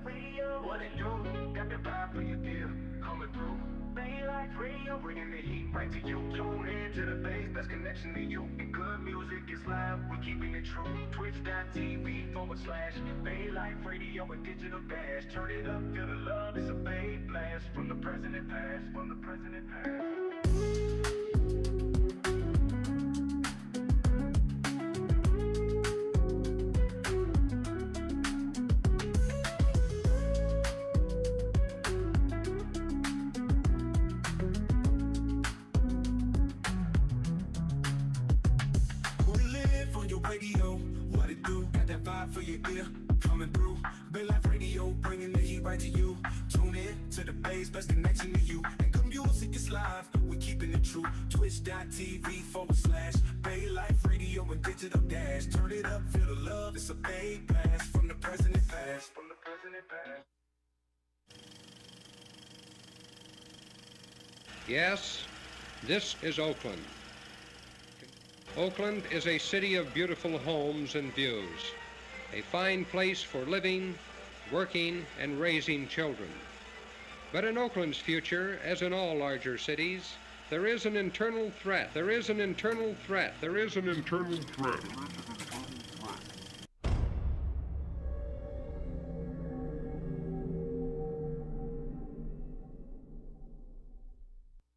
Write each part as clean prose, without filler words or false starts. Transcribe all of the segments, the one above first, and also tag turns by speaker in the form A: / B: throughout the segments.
A: Radio, what it do? Got the vibe for your deal, coming through. Bay Life Radio, bringing the heat right to you. Tune in to the base, best connection to you. And good music is live, we keeping it true. Twitch.tv/Bay Life Radio and Digital Dash. Turn it up, feel the love, it's a Bay blast from the president past, from the president past.
B: For your ear, coming through. Bay Life Radio, bringing the heat right to you. Tune in to the Bay's best connection to you. And good music is live, we keeping it true. Twitch.tv/Bay Life Radio and Digital Dash. Turn it up, feel the love, it's a Bay blast from the president past. From the president past.
C: Yes, this is Oakland. Oakland is a city of beautiful homes and views. A fine place for living, working, and raising children. But in Oakland's future, as in all larger cities, there is an internal threat. There is an internal threat. There is an internal threat.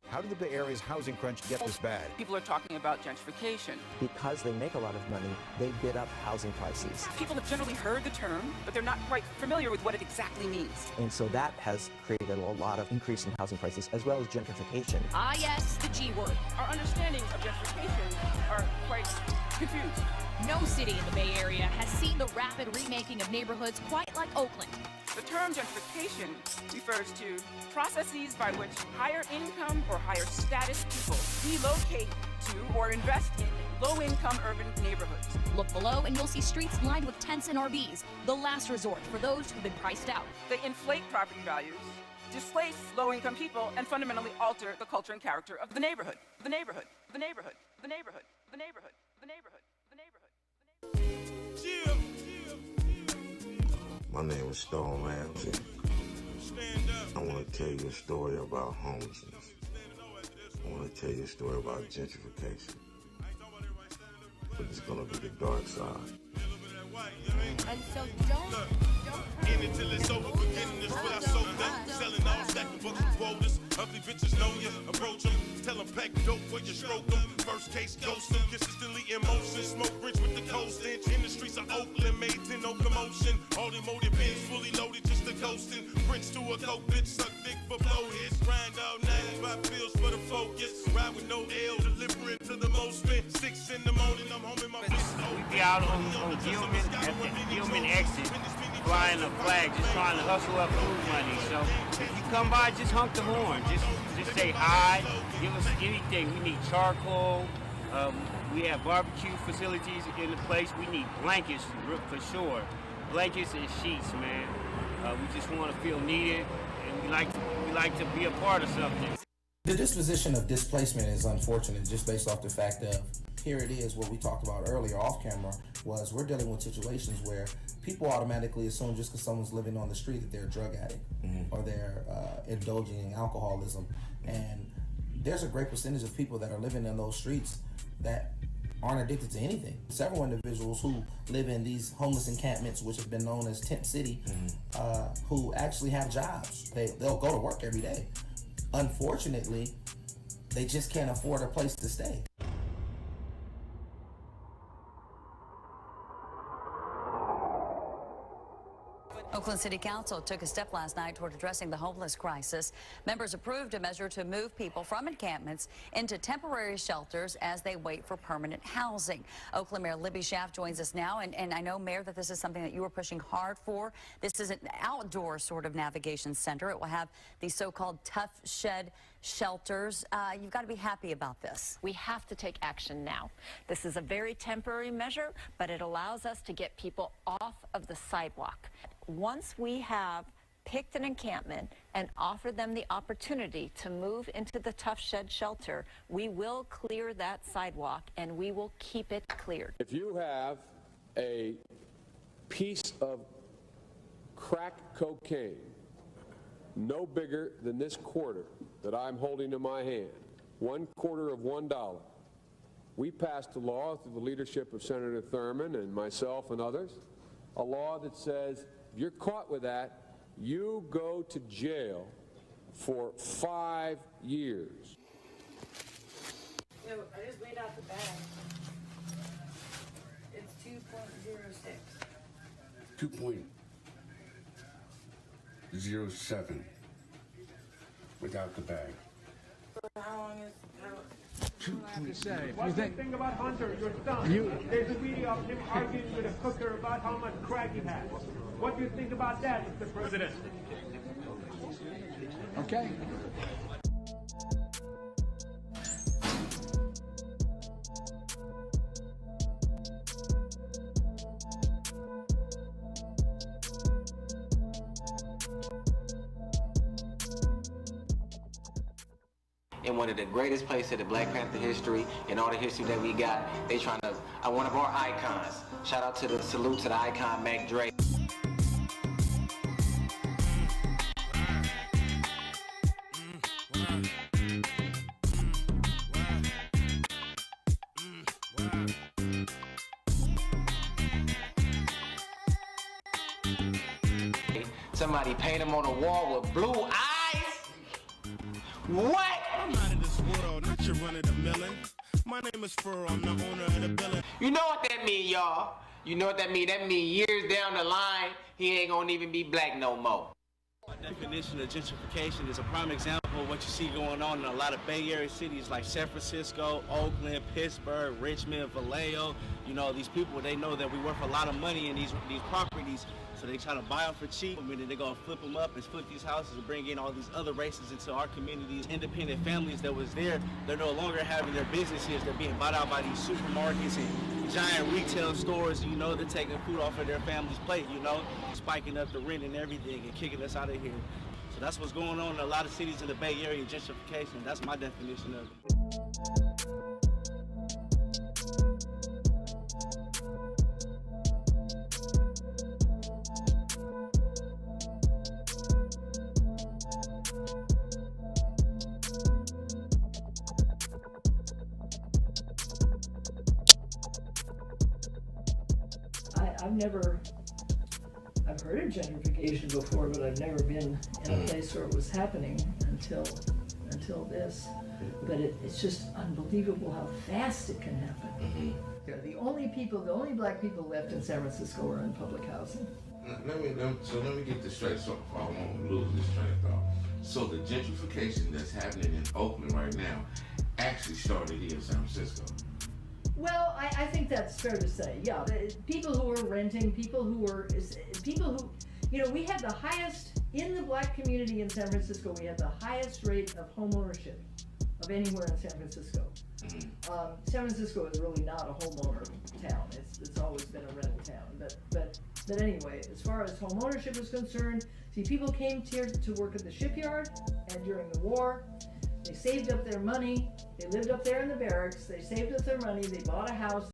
D: How did the Bay Area's housing crunch get this bad?
E: People are talking about gentrification.
F: Because they make a lot of money, they bid up housing prices.
E: People have generally heard the term, but they're not quite familiar with what it exactly means.
F: And so that has created a lot of increase in housing prices, as well as gentrification.
G: Ah, yes, the G word.
E: Our understandings of gentrification are quite confused.
G: No city in the Bay Area has seen the rapid remaking of neighborhoods quite like Oakland.
E: The term gentrification refers to processes by which higher income or higher status people relocate to or invest in low-income urban neighborhoods.
G: Look below and you'll see streets lined with tents and RVs, the last resort for those who've been priced out.
E: They inflate property values, displace low-income people, and fundamentally alter the culture and character of the neighborhood. The neighborhood. The neighborhood. The neighborhood. The neighborhood. The neighborhood. The neighborhood.
H: My name is Stone Ramsey. I want to tell you a story about homelessness. I want to tell you a story about gentrification. But it's going to be the dark side.
I: And so don't
J: in it till it's over, beginning is what I sold them. Selling all stack of books and quotas. Ugly bitches know you, approach them. Tell them pack dope where you stroke them. First case ghost them, consistently in motion. Smoke rich with the cold stench. In the streets of Oakland, made to no commotion. All the motive bins fully loaded just to coasting. Prince to a coke bitch, suck dick for blow hits. Grind all night, 5 pills for the focus. Ride with no L, delivering to the most spent. 6 in the morning, I'm home in my wrist.
K: We be out on Gilman, at the Gilman exit, flying the flag, just trying to hustle up food money. So if you come by, just honk the horn. Just say hi, give us anything. We need charcoal. We have barbecue facilities in the place. We need blankets for sure. Blankets and sheets, man. We just want to feel needed, and we like to be a part of something.
L: The disposition of displacement is unfortunate, just based off the fact of, here it is, what we talked about earlier off camera, was we're dealing with situations where people automatically assume just because someone's living on the street that they're a drug addict, or they're indulging in alcoholism. And there's a great percentage of people that are living in those streets that aren't addicted to anything. Several individuals who live in these homeless encampments, which have been known as Tent City, who actually have jobs. They'll go to work every day. Unfortunately, they just can't afford a place to stay.
M: Oakland City Council took a step last night toward addressing the homeless crisis. Members approved a measure to move people from encampments into temporary shelters as they wait for permanent housing. Oakland Mayor Libby Schaaf joins us now, and I know, Mayor, that this is something that you were pushing hard for. This is an outdoor sort of navigation center. It will have these so-called tough shed shelters. You've got to be happy about this.
I: We have to take action now. This is a very temporary measure, but it allows us to get people off of the sidewalk. Once we have picked an encampment and offered them the opportunity to move into the tough shed shelter, we will clear that sidewalk and we will keep it cleared.
N: If you have a piece of crack cocaine, no bigger than this quarter that I'm holding in my hand, 1/4 of $1. We passed a law through the leadership of Senator Thurmond and myself and others, a law that says if you're caught with that, you go to jail for 5 years.
O: No, I just laid out the bag. It's 2.06.
P: 2.07 without the bag.
O: How long is
Q: What's the thing about Hunter, your son? There's a video of him arguing with a cooker about how much crack he has. What do you think about that, Mr. President?
R: Okay.
S: In one of the greatest places in the Black Panther history and all the history that we got, they trying to, one of our icons. Shout out to salute to the icon, Mac Dre. Somebody paint him on the wall with blue eyes? What?
J: I'm not in this world, not your run of the million. My name is Furrow, I'm the owner of the building.
S: You know what that mean, y'all? You know what that mean? That mean years down the line, he ain't gonna even be black no more.
T: My definition of gentrification is a prime example of what you see going on in a lot of Bay Area cities like San Francisco, Oakland, Pittsburgh, Richmond, Vallejo. You know, these people, they know that we worth a lot of money in these properties, so they try to buy them for cheap. I mean, they're gonna flip them up and flip these houses and bring in all these other races into our communities. Independent families that was there, they're no longer having their businesses. They're being bought out by these supermarkets and giant retail stores. You know, they're taking food off of their family's plate, you know, spiking up the rent and everything and kicking us out of here. So that's what's going on in a lot of cities in the Bay Area, gentrification. That's my definition of it.
U: I've heard of gentrification before, but I've never been in a place where it was happening until this. But it's just unbelievable how fast it can happen. The only black people left in San Francisco are in public housing.
H: Let me get this straight so I won't lose this train of thought. So the gentrification that's happening in Oakland right now actually started here in San Francisco.
U: Well, I think that's fair to say. Yeah, people who are renting, people who, you know, we had the highest, in the black community in San Francisco, we had the highest rate of home ownership of anywhere in San Francisco. San Francisco is really not a homeowner town. It's always been a rental town. But anyway, as far as home ownership is concerned, see, people came here to work at the shipyard, and during the war, they saved up their money. They lived up there in the barracks. They saved up their money. They bought a house.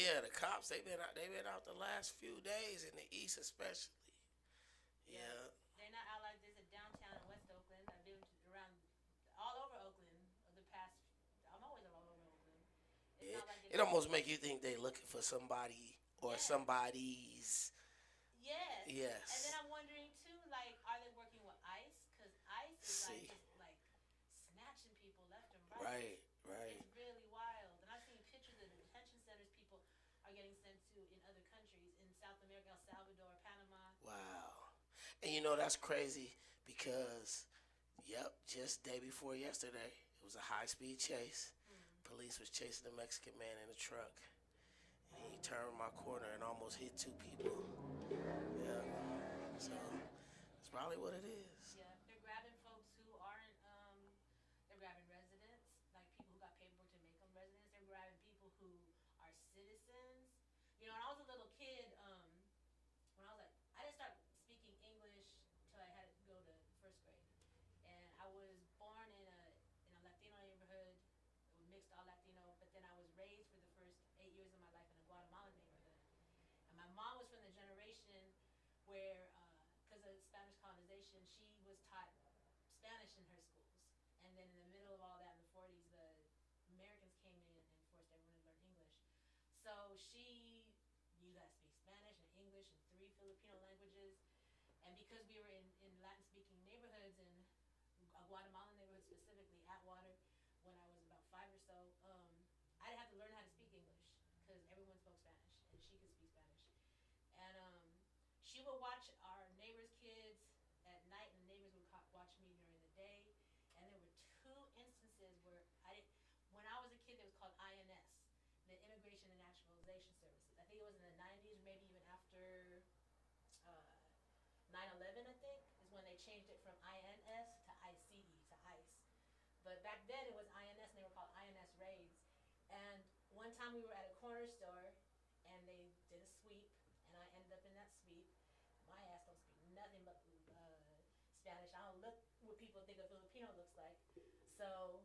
R: Yeah, the cops, they've been out the last few days in the East especially. Yeah.
O: They're not out like this at downtown in West Oakland. I've been around all over Oakland the past. I'm always all over Oakland. It's not like
R: It almost make you think they looking for somebody or somebody's.
O: Yes.
R: Yes.
O: And then I'm wondering too, like, are they working with ICE? Because ICE is like just like snatching people left and right.
R: Right.
O: It's really wild. And I've seen pictures of the detention centers people are getting sent to in other countries, in South America, El Salvador, Panama.
R: Wow. And you know that's crazy because, just day before yesterday, it was a high-speed chase. Police was chasing a Mexican man in a truck. And he turned my corner and almost hit 2 people. Yeah. So that's probably what it is.
O: Yeah, they're grabbing folks who aren't, they're grabbing residents, like people who got paperwork to make them residents. They're grabbing people who are citizens. You know, when I was a little kid, when I was like, I didn't start speaking English until I had to go to 1st grade. And I was born in a Latino neighborhood, mixed all Latino, but then I was raised for the first 8 years of my life in a Guatemalan neighborhood. And my mom was from the generation where, because of Spanish colonization, she was taught Spanish in her schools. And then in the middle of all that, in the 40s, the Americans came in and forced everyone to learn English. So she knew how to speak Spanish and English and 3 Filipino languages. And because we were in Latin-speaking neighborhoods, in a Guatemalan neighborhood specifically, Atwater, when I was about 5 or so, I didn't have to learn how to speak English because everyone spoke Spanish and she could speak Spanish. And she would watch our neighbors' kids at night, and the neighbors would watch me during the day. And there were 2 instances where when I was a kid, it was called INS, the Immigration and Naturalization Services. I think it was in the 90s, maybe even after 9/11, I think, is when they changed it from INS to ICE, to ICE. But back then it was INS, and they were called INS raids. And one time we were at a corner store, and they did a sweep, and I ended up in that sweep. My ass don't speak nothing but Spanish. I don't look what people think a Filipino looks like. So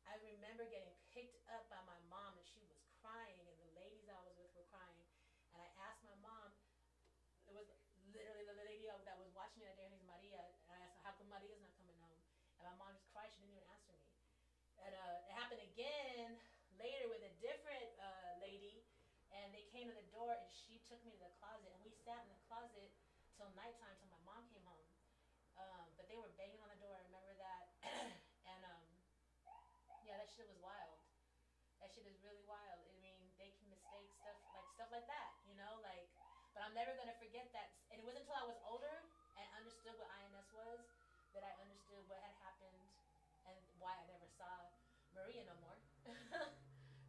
O: I remember getting picked up by my mom, and she was crying, and the ladies I was with were crying. And I asked my mom, it was literally the lady that was watching me that day, her name is Maria, and I asked her, how come Maria's not coming home? And my mom just cried, she didn't even answer me. And it happened again later with a different lady, and they came to the door, and she took me to the closet, and we sat in the closet till nighttime, till my mom came home. But they were banging on the door, I remember that. And yeah, that shit was wild. That shit is really wild. I mean, they can mistake stuff like that, you know, like, but I'm never gonna forget that. And it wasn't until I was older and understood what INS was that I understood what had happened and why I never saw Maria no more.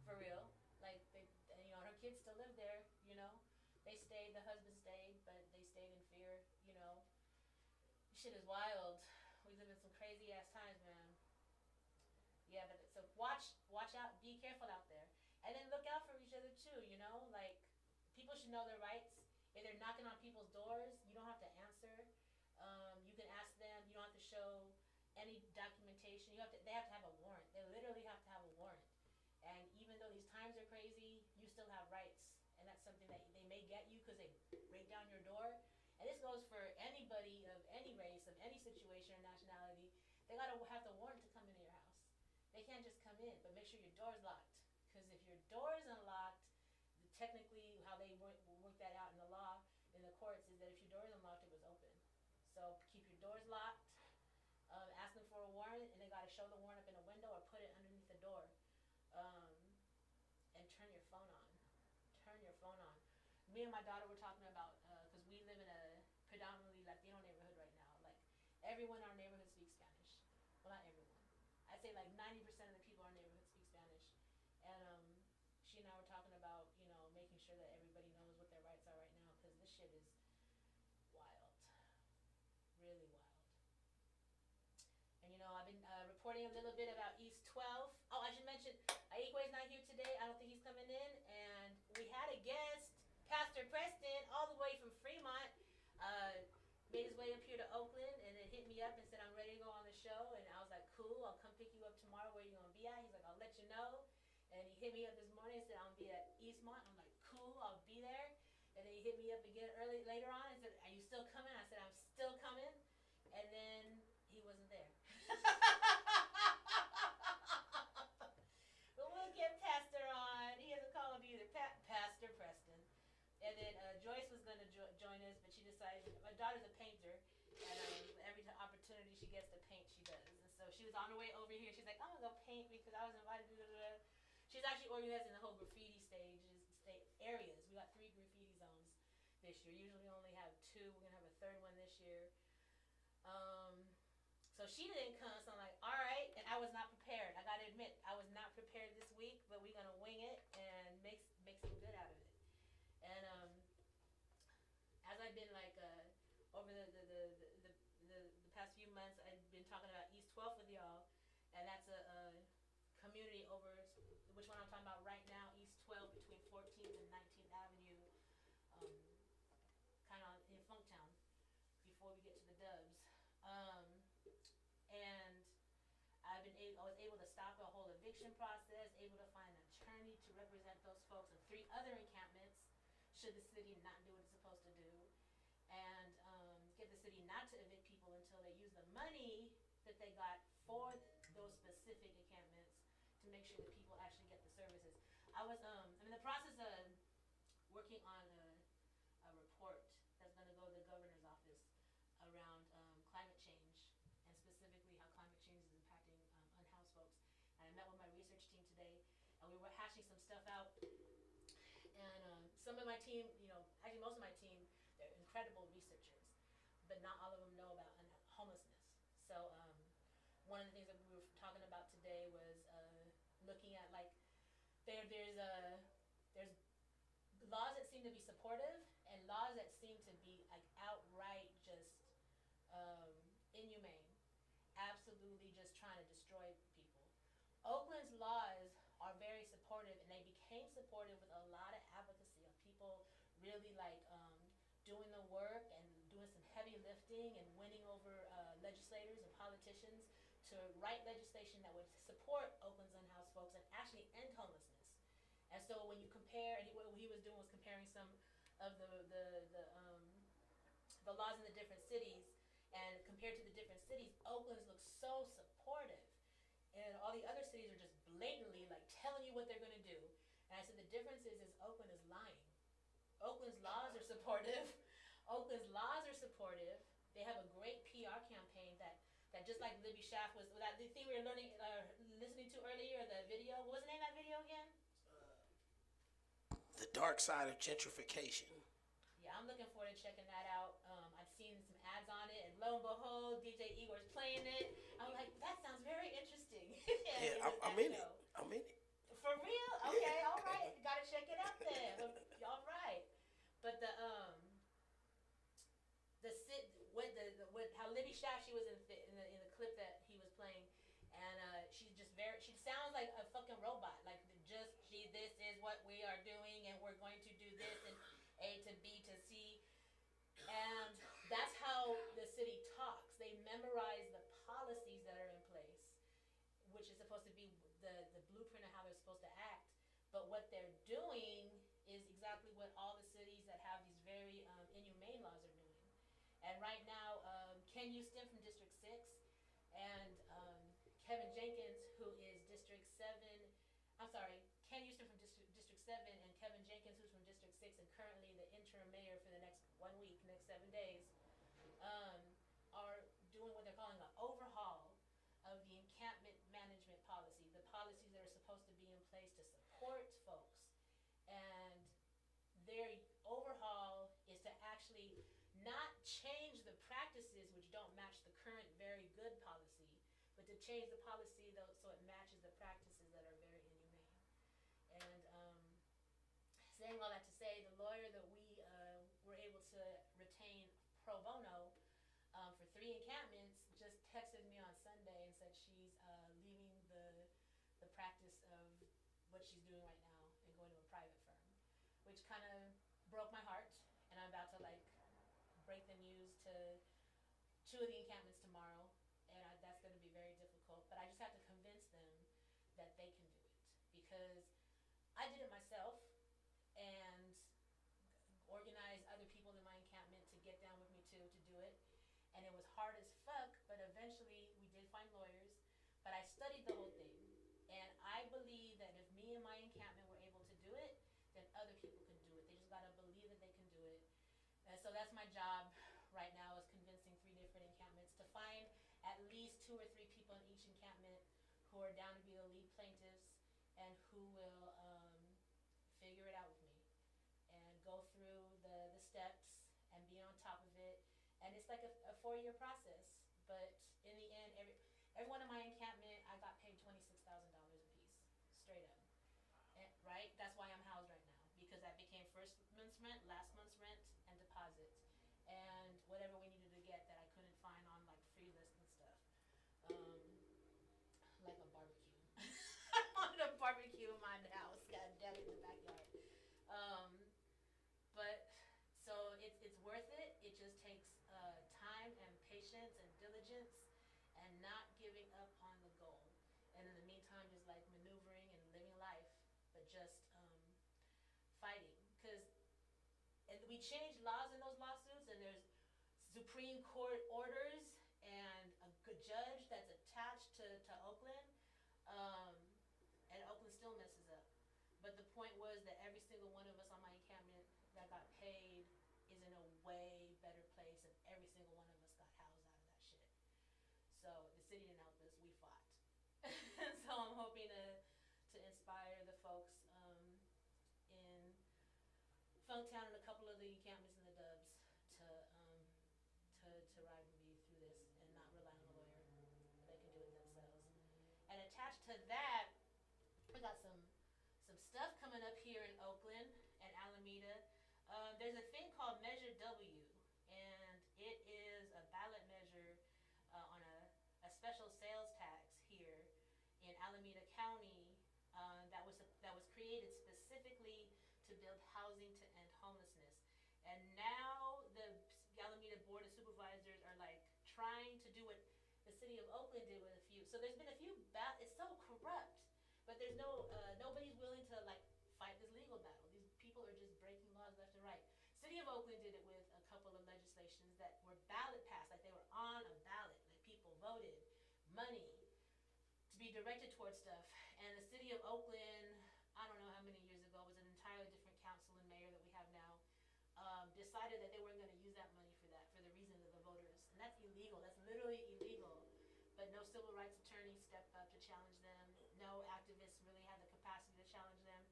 O: For real. Like, you know, her kids still live there, you know. They stayed, the husband stayed, but they stayed in fear, you know. Shit is wild. We live in some crazy ass times, man. Yeah, but so watch out, be careful out there. And then look out for each other too, you know? Like, people should know their rights. If they're knocking on people's doors, you don't have to answer. You can ask them, you don't have to show any documentation. They have to have a warrant. They literally have to have a warrant. And even though these times are crazy, you still have rights. And that's something that they may get you because they break down your door. And this goes for anybody of any race, of any situation or nationality. They gotta have the warrant to come into your house. They can't just come in, but make sure your door's locked. Because if your door is unlocked, technically how they work that out in the law, in the courts, is that if your door is unlocked, it was open. So keep your doors locked, ask them for a warrant, and they gotta show the warrant up in a window or put it underneath the door. And turn your phone on. Turn your phone on. Me and my daughter were talking about, because we live in a predominantly Latino neighborhood right now. Like, everyone in our neighborhood speaks Spanish. Well, not everyone. I'd say like 90% of the people in our neighborhood speak Spanish. And she and I were talking about, you know, making sure that everybody knows what their rights are right now, because this shit is wild. Really wild. And you know, I've been reporting a little bit about East 12. Oh, I should mention, Aikwe's not here today. I don't think he's coming in. And we had a guest, Pastor Preston, all the way from Fremont, made his way up here to Oakland, and then hit me up and said, I'm ready to go on the show. And I was like, cool, I'll come pick you up tomorrow. Where you going to be at? He's like, I'll let you know. And he hit me up this morning and said, I'm going to be at Eastmont. I'm like, hit me up again later on and said, "Are you still coming?" I said, "I'm still coming," and then he wasn't there. But we'll get Pastor on. He has a call of either Pastor Preston, and then Joyce was going to join us, but she decided. My daughter's a painter, and every opportunity she gets to paint, she does. And so she was on her way over here. She's like, "I'm gonna go paint because I was invited to." She's actually organizing the whole graffiti state areas. We got 3 graffiti zones this year. Usually only have 2. We're gonna have a 3rd one this year. So she didn't come, so I'm like, all right, and I was not prepared. I gotta admit, I was not prepared this week, but we're gonna wing it and make some good out of it. And as I've been like over the past few months, I've been talking about East 12th with y'all, and that's a community over, which one I'm talking about right now, East 12th between 14th and 19th Avenue, kind of in Funktown, before we get to the Dubs. And I was able to stop a whole eviction process, able to find an attorney to represent those folks in 3 other encampments, should the city not do what it's supposed to do, and get the city not to evict people until they use the money that they got for those specific encampments to make sure that people actually get the services. I was, I'm in the process of working on a report that's going to go to the governor's office around climate change, and specifically how climate change is impacting unhoused folks. And I met with my research team today, and we were hashing some stuff out. And some of my team, actually most of my team, they're incredible researchers, but not all of them know about homelessness. So one of the things that we were talking about today was looking at like there's laws that seem to be supportive and laws that seem to be like outright just inhumane, absolutely just trying to destroy people. Oakland's laws are very supportive, and they became supportive with a lot of advocacy of people really like doing the work and doing some heavy lifting and winning over legislators and politicians to write legislation that would support Oakland's unhoused folks and actually end homelessness. And so when you compare, and what he was doing was comparing some of the laws in the different cities, and compared to the different cities, Oakland's looks so supportive, and all the other cities are just blatantly like telling you what they're going to do. And I said the difference is Oakland is lying. Oakland's laws are supportive. Oakland's laws are supportive. They have a great PR campaign that just like Libby Schaaf was, that the thing we were listening to earlier, the video. What was the name of that video again?
R: The Dark Side of Gentrification.
O: Yeah, I'm looking forward to checking that out. I've seen some ads on it, and lo and behold, DJ Igor's playing it. I'm like, that sounds very interesting.
R: Yeah, I'm in it. I'm in it.
O: For real? Okay, all right. Gotta check it out then. All right. But how Libby Schaaf, she was in the clip that he was playing, and she sounds like a fucking robot. Like this is what we are doing, and we're going to do this, and A to B to C. And that's how the city talks. They memorize the policies that are in place, which is supposed to be the blueprint of how they're supposed to act. But what they're doing is exactly what all the cities that have these very inhumane laws are doing. And right now, Ken Houston from District 6 and Kevin Jenkins, who is Ken Houston from District 7 and Kevin Jenkins, who's from District 6 and currently the interim mayor for the next 1 week, next 7 days, are doing what they're calling an overhaul of the encampment management policy, the policies that are supposed to be in place to support folks. And their overhaul is to actually not change the practices which don't match the current very good policy, but to change the policy though so it matches the practices that are very inhumane. And saying all that to say, the lawyer that we were able to retain pro bono for 3 encampments just texted me on Sunday and said she's leaving the practice of what she's doing right now and going to a private firm, which kind of broke my heart. And I'm about to like break the news to 2 of the encampments tomorrow, and that's going to be very difficult. But I just have to convince them that they can do it, because I did it myself and organized hard as fuck, but eventually we did find lawyers. But I studied the whole thing, and I believe that if me and my encampment were able to do it, then other people can do it. They just gotta believe that they can do it. And so that's my job right now, is convincing 3 different encampments to find at least 2 or 3 people in each encampment who are down to be the lead plaintiffs and who will figure it out with me and go through the steps and be on top of it. And it's like a 4-year process, but in the end, everyone in my encampment, I got paid $26,000 a piece, straight up. And, right? That's why I'm housed right now, because that became first month's rent, last month's rent, and deposit, and whatever we needed to get that I couldn't find on like free list and stuff, like a barbecue. I wanted a barbecue in my house, got a deli in the backyard. But so it's worth it. It just takes time and patience and diligence, and not giving up on the goal. And in the meantime, just like maneuvering and living life, but just fighting. Because we changed laws in those lawsuits, and there's Supreme Court orders and a good judge that's attached to Oakland, and Oakland still messes up. But the point was that every single one of us on my encampment that got paid is in a way better place, and every single one of us got housed out of that shit. So the city didn't help us, we fought. So I'm hoping to inspire the folks in Funktown and a couple of the encampments in the Dubs to ride with me through this and not rely on a lawyer. They can do it themselves. And attached to that, we got some stuff coming up here in Oakland and Alameda. There's a thing called Measure W, and it is a ballot measure on a special sales tax here in Alameda County that was created specifically to build housing to end homelessness. And now the Alameda Board of Supervisors are like trying to do what the city of Oakland did with a few. So there's been a few it's so corrupt, but there's nobody's willing to like fight this legal battle. These people are just breaking laws left and right. City of Oakland did it with a couple of legislations that were ballot passed, like they were on a ballot, like people voted money to be directed towards stuff. And the city of Oakland, I don't know how many years ago, was an entirely different council and mayor that we have now, decided that they weren't going to use that money for that, for the reason of the voters. And that's illegal. That's literally illegal. But no civil rights attorney stepped up to challenge them. No activists really had the capacity to challenge them.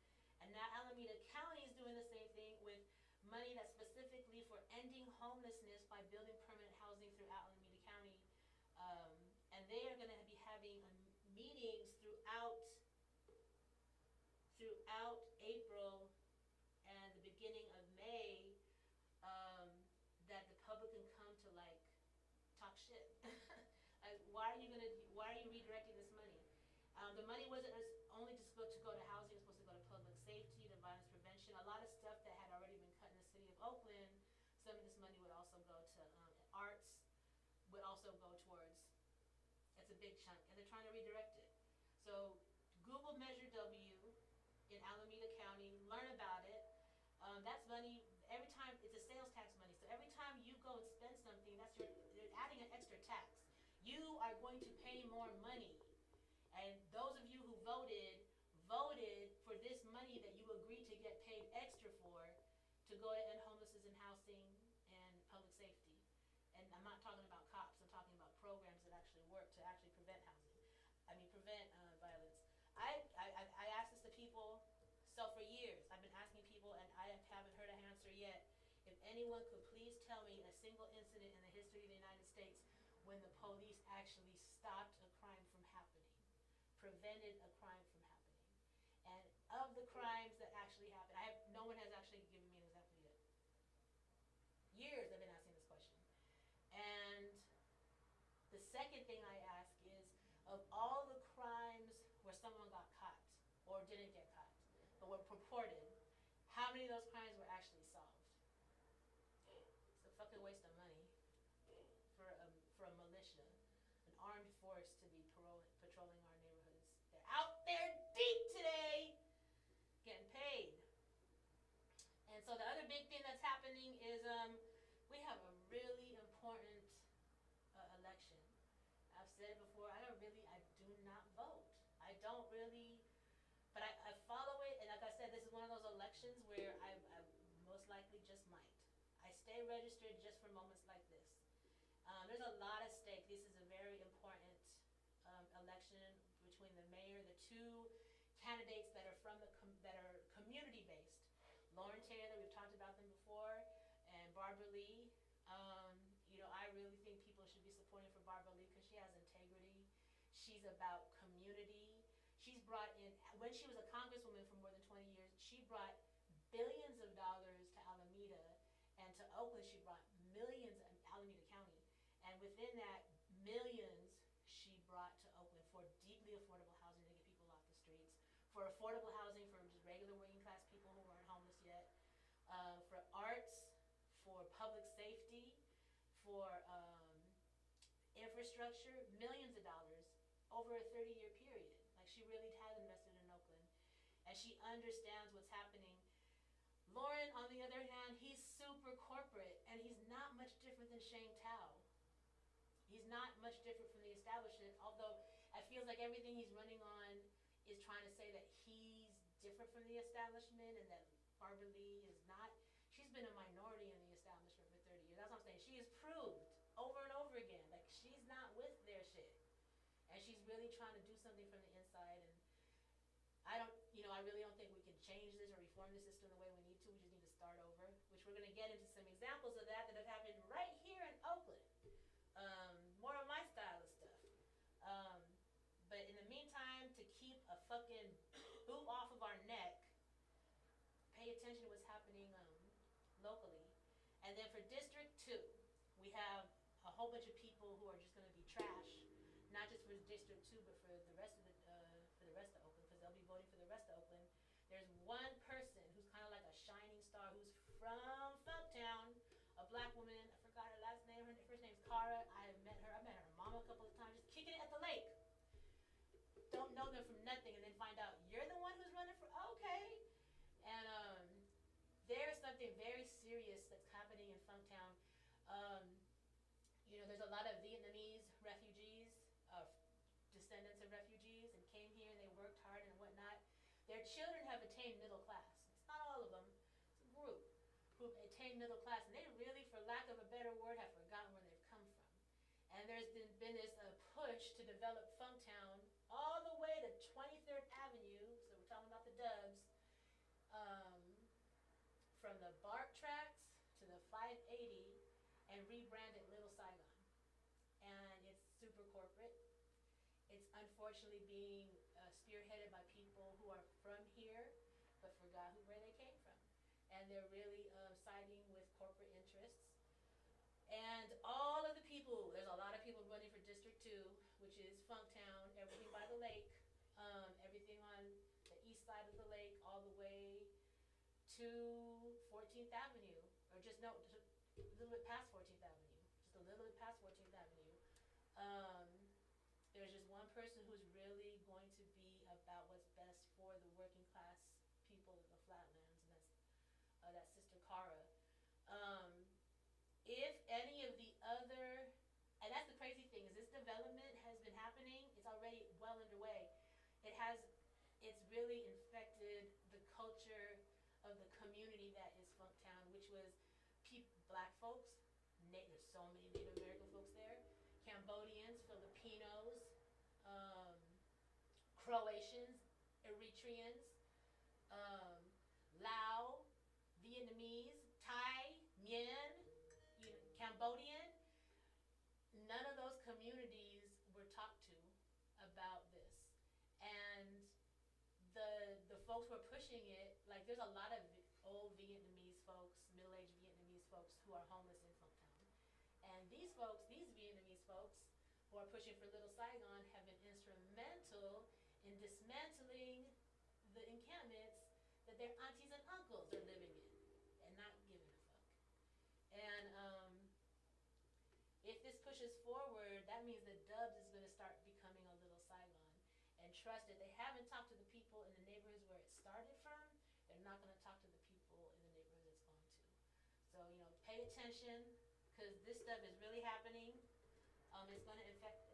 O: And now Alameda County is doing the same thing with money that's specifically for ending homelessness by building permanent housing throughout Alameda County. And they are going to be having meetings throughout April and the beginning of May, that the public can come to like talk shit. Like, why are you redirecting this money? The money wasn't only just supposed to go to housing, it was supposed to go to public safety, to violence prevention, a lot of stuff that had already been cut in the city of Oakland. Some of this money would also go to arts, would also go towards, it's a big chunk, and they're trying to redirect it. So Google Measure W in Alameda County, learn about it. That's money, every time, it's a sales tax money, so every time you go and spend something, you're adding an extra tax. You are going to pay more money. And those of you who voted for this money that you agreed to get paid extra for to go to end homelessness and housing and public safety. And I'm not talking about cops, I'm talking about programs that actually work to actually prevent violence. I asked this to people, so for years I've been asking people, and I haven't heard an answer yet. If anyone could please tell me a single incident in the history of the United States when the police actually stopped a crime from happening, prevented a crime from happening. And of the crimes that actually happened, no one has actually given me an example yet. Years I've been asking this question. And the second thing I ask is, of all the crimes where someone got caught or didn't get caught, but were purported, how many of those crimes were actually solved? It's a fucking waste of money for a militia, an armed force to be patrolling our neighborhoods. They're out there deep today, getting paid. And so the other big thing that's happening is we have a really important said before, I do not vote. I don't really, but I follow it, and like I said, this is one of those elections where I most likely just might. I stay registered just for moments like this. There's a lot at stake. This is a very important election between the mayor, the two candidates that are that are community based. Lauren Taylor, we've talked about them before, and Barbara Lee. You know, I really think people should be supporting for Barbara Lee because she has integrity. She's about community. She's brought in, when she was a congresswoman for more than 20 years, she brought billions of dollars to Alameda, and to Oakland she brought millions in Alameda County. And within that, millions she brought to Oakland for deeply affordable housing to get people off the streets, for affordable housing for just regular working class people who aren't homeless yet, for arts, for public safety, for infrastructure, millions of dollars over a 30-year period. Like, she really has invested in Oakland, and she understands what's happening. Lauren, on the other hand, he's super corporate, and he's not much different than Shane Tao. He's not much different from the establishment, although it feels like everything he's running on is trying to say that he's different from the establishment and that Barbara Lee is not. She's been a minority in the establishment for 30 years. That's what I'm saying. She has proved over and over again, like, she's not with their shit. And she's really trying to do something from the inside, and I really don't think we can change this or reform the system the way we need to. We just need to start over, which we're gonna get into some examples of that have happened right here in Oakland. More of my style of stuff. But in the meantime, to keep a fucking boot off of our neck, pay attention to what's happening locally. And then for District 2, we have a whole bunch of people who are just gonna be trash. Not just for District 2, but for the rest of Oakland, because they'll be voting for the rest of Oakland. There's one person who's kind of like a shining star, who's from Funktown, a black woman. I forgot her last name. Her first name's Cara. I met her mom a couple of times, just kicking it at the lake. Don't know them from nothing, and then find out you're the one who's running for. Okay, and there's something very serious that's happening in Funktown. You know, there's a lot of Vietnamese refugees, descendants of refugees, and came here and they worked hard and whatnot. Their children have attained middle class. It's not all of them, it's a group who attained middle class, and they really, for lack of a better word, have forgotten where they've come from. And there's been this push to develop Funktown all the way to 23rd Avenue, so we're talking about the Dubs, from the BART tracks to the 580, and rebrand it Little Saigon. And it's super corporate. It's unfortunately being spearheaded by people who are from here, but forgot where they came from. And they're really siding with corporate interests. And all of the people, there's a lot of people running for District 2, which is Funktown, everything by the lake, everything on the east side of the lake, all the way to 14th Avenue, or just a little bit past 14th Avenue, just a little bit past 14th Avenue. There's just one person who's really going to be about what's best for the working class people of the Flatlands, and that's Sister Cara. If any of the other, and that's the crazy thing, is this development has been happening, it's already well underway. It's really infected the culture of the community that is Funktown, which was black folks, there's so many Native American folks there, Cambodians, Filipinos, Croatians, Eritreans, Lao, Vietnamese, Thai, Mien, Cambodian. None of those communities were talked to about this. And the folks who are pushing it, like, there's a lot of old Vietnamese folks, middle-aged Vietnamese folks who are homeless in Funktown. And these Vietnamese folks who are pushing for Little Saigon have been instrumental in dismantling the encampments that their aunties and uncles are living in and not giving a fuck. And if this pushes forward, that means that Dubs is going to start becoming a Little Saigon. And trust that they haven't talked to the people in the neighborhoods where it started from, they're not going to talk to the people in the neighborhoods it's going to. So, pay attention, because this stuff is really happening. It's going to affect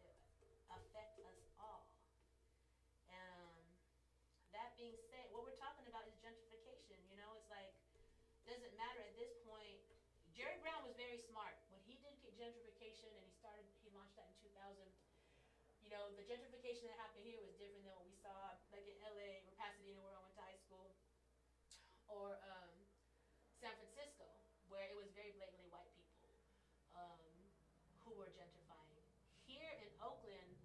O: gentrification, and he launched that in 2000. You know, the gentrification that happened here was different than what we saw, like in LA or Pasadena, where I went to high school, or San Francisco, where it was very blatantly white people who were gentrifying. Here in Oakland,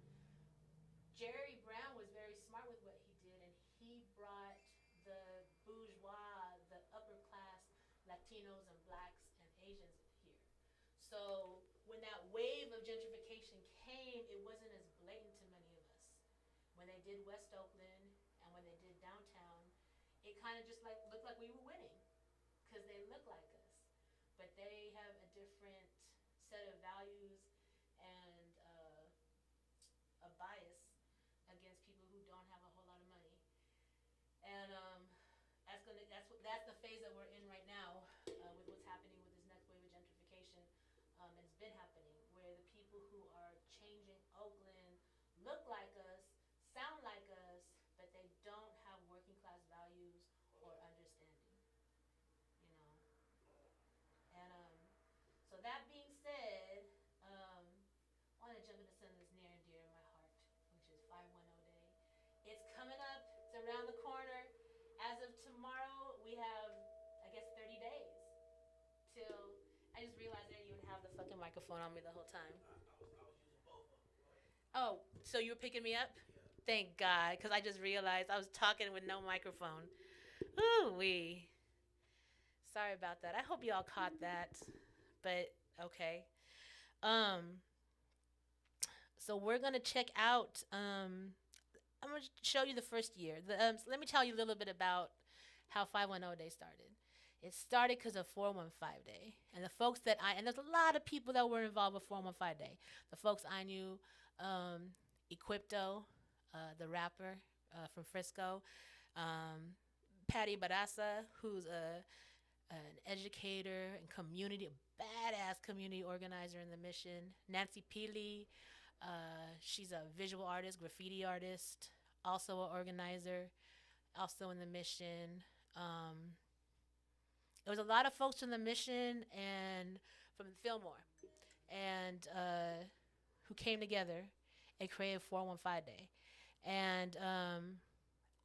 O: Jerry Brown was very smart with what he did, and he brought the bourgeois, the upper class Latinos and blacks and Asians here. So when that wave of gentrification came, it wasn't as blatant to many of us. When they did West Oakland and when they did downtown, it kind of just like looked like we were winning because they look like us. But they have a different set of values and a bias against people who don't have a whole lot of money. And that's the phase that we're in right now with what's happening with this next wave of gentrification. And it's been happening where the people who are changing Oakland look like us, sound like us, but they don't have working class values or understanding, you know. And so that being said, I want to jump into something that's near and dear to my heart, which is 510 Day. It's coming up. It's around the corner. As of tomorrow, we have, I guess, 30 days till. I just realized I didn't even have the fucking microphone on me the whole time. Oh, so you were picking me up? Thank God, because I just realized I was talking with no microphone. Ooh-wee. Sorry about that. I hope y'all caught that, but okay. So we're going to check out, I'm going to show you the first year. Let me tell you a little bit about how 510 Day started. It started because of 415 Day. And the folks that and there's a lot of people that were involved with 415 Day. The folks I knew, Equipto, the rapper from Frisco, Patty Barasa, who's an educator and a badass community organizer in the Mission. Nancy Pili, she's a visual artist, graffiti artist, also an organizer, also in the Mission. There was a lot of folks from the Mission and from Fillmore, and who came together and created 415 Day. And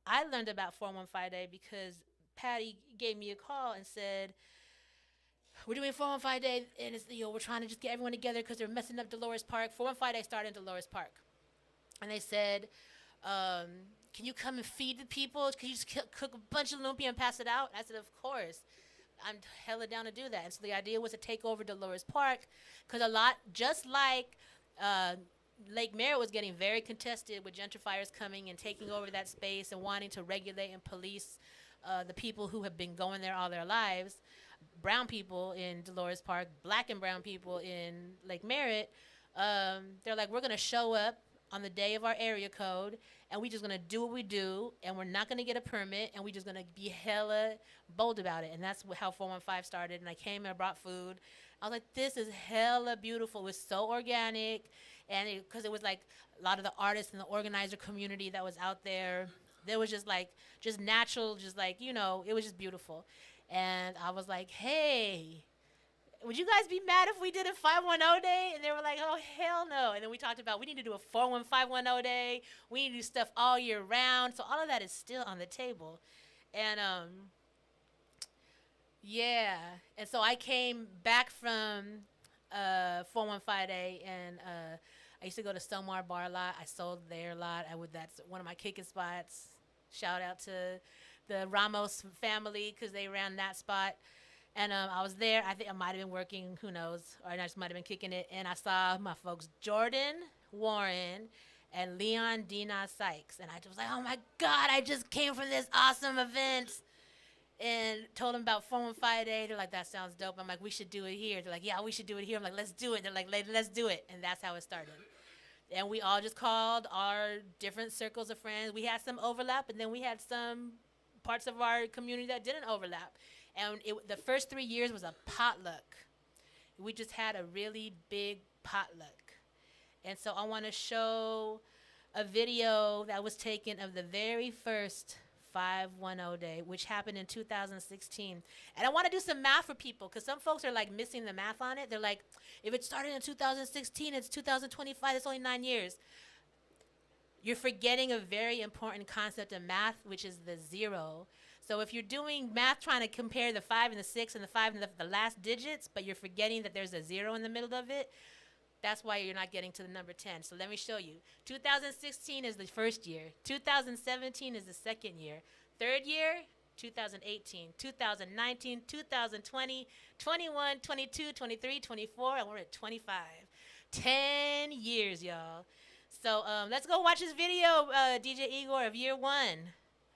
O: I learned about 415 Day because Patty gave me a call and said, we're doing 415 Day, and it's, we're trying to just get everyone together because they're messing up Dolores Park. 415 Day started in Dolores Park. And they said, can you come and feed the people? Can you just cook a bunch of lumpia and pass it out? I said, of course. I'm hella down to do that. And so the idea was to take over Dolores Park because just like Lake Merritt was getting very contested with gentrifiers coming and taking over that space and wanting to regulate and police the people who have been going there all their lives, brown people in Dolores Park, black and brown people in Lake Merritt, they're like, we're going to show up on the day of our area code, and we just going to do what we do, and we're not going to get a permit, and we just going to be hella bold about it. And that's how 415 started. And I came and I brought food. I was like, this is hella beautiful. It was so organic, and because it was like a lot of the artists and the organizer community that was out there. There was just natural, it was just beautiful. And I was like, hey, would you guys be mad if we did a 510 Day? And they were like, oh, hell no. And then we talked about we need to do a 41510 Day. We need to do stuff all year round. So all of that is still on the table. And, yeah. And so I came back from 415 Day, and I used to go to Stomar Bar a lot. I sold there a lot. That's one of my kicking spots. Shout out to the Ramos family because they ran that spot. And I was there. I think I might have been working, who knows, or I just might have been kicking it. And I saw my folks, Jordan Warren and Leon Dina Sykes. And I just was like, oh, my God, I just came from this awesome event. And told them about 415 Day. They're like, that sounds dope. I'm like, we should do it here. They're like, yeah, we should do it here. I'm like, let's do it. They're like, let's do it. And that's how it started. And we all just called our different circles of friends. We had some overlap, and then we had some parts of our community that didn't overlap. And the first 3 years was a potluck. We just had a really big potluck. And so I want to show a video that was taken of the very first 510 Day, which happened in 2016. And I want to do some math for people because some folks are like missing the math on it. They're like, if it started in 2016, it's 2025, it's only 9 years. You're forgetting a very important concept of math, which is the zero. So if you're doing math trying to compare the 5 and the 6 and the 5 and the last digits, but you're forgetting that there's a 0 in the middle of it, that's why you're not getting to the number 10. So let me show you. 2016 is the first year. 2017 is the second year. Third year, 2018, 2019, 2020, 21, 22, 23, 24, and we're at 25. 10 years, y'all. So let's go watch this video, DJ Igor, of year 1,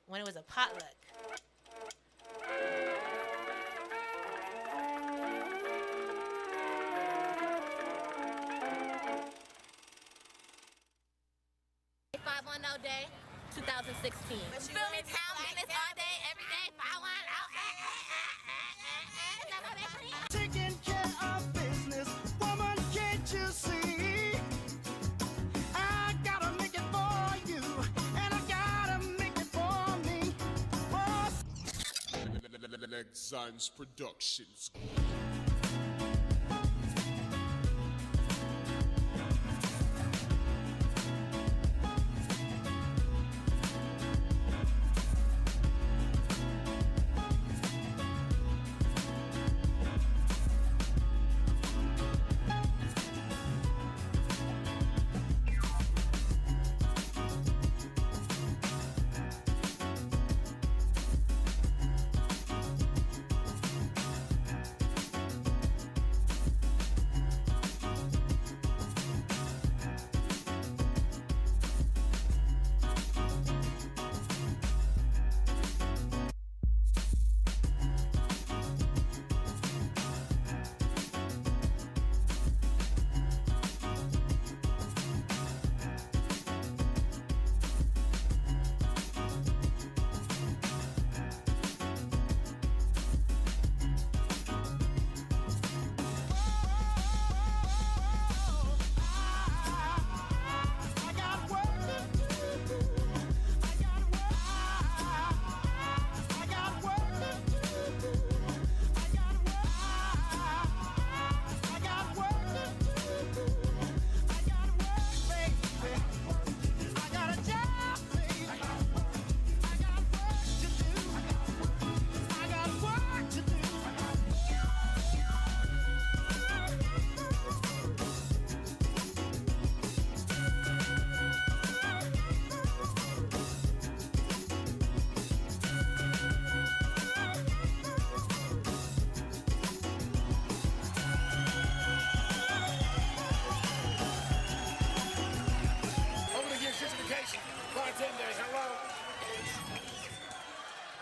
O: when it was a potluck.
A: Day, 2016. You feel me? Town business all day, every day. 510.
V: Taking care of business, woman, can't you see? I gotta make it for you, and I gotta make it for me.
J: Lexans Productions.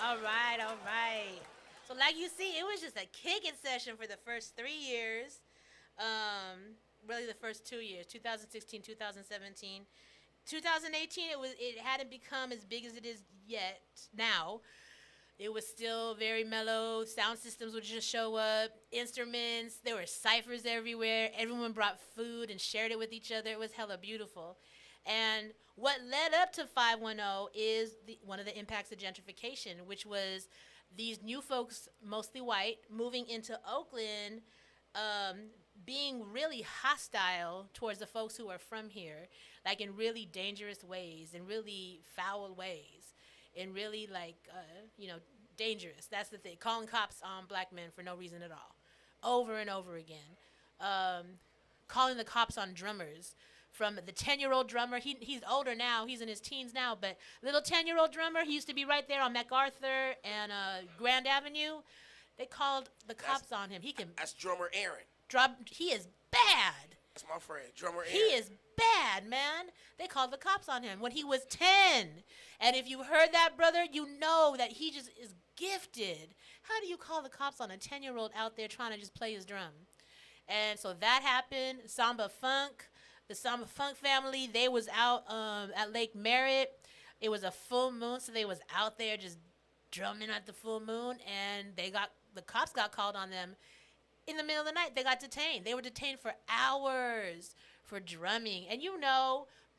O: All right. So like you see, it was just a kicking session for the first 3 years. Really the first 2 years, 2016, 2017. 2018, it hadn't become as big as it is yet now. It was still very mellow. Sound systems would just show up, instruments. There were ciphers everywhere. Everyone brought food and shared it with each other. It was hella beautiful. And what led up to 510 is one of the impacts of gentrification, which was these new folks, mostly white, moving into Oakland, being really hostile towards the folks who are from here, like in really dangerous ways, in really foul ways, in really dangerous. That's the thing. Calling cops on black men for no reason at all, over and over again. Calling the cops on drummers. From the 10-year-old drummer, he's older now, he's in his teens now, but little 10-year-old drummer, he used to be right there on MacArthur and Grand Avenue. They called the cops on him.
R: That's drummer Aaron.
O: He is bad.
R: That's my friend, drummer Aaron.
O: He is bad, man. They called the cops on him when he was 10. And if you heard that, brother, you know that he just is gifted. How do you call the cops on a 10-year-old out there trying to just play his drum? And so that happened. Samba Funk. The Samba Funk family, they was out at Lake Merritt. It was a full moon, so they was out there just drumming at the full moon, and the cops got called on them in the middle of the night. They got detained. They were detained for hours for drumming. And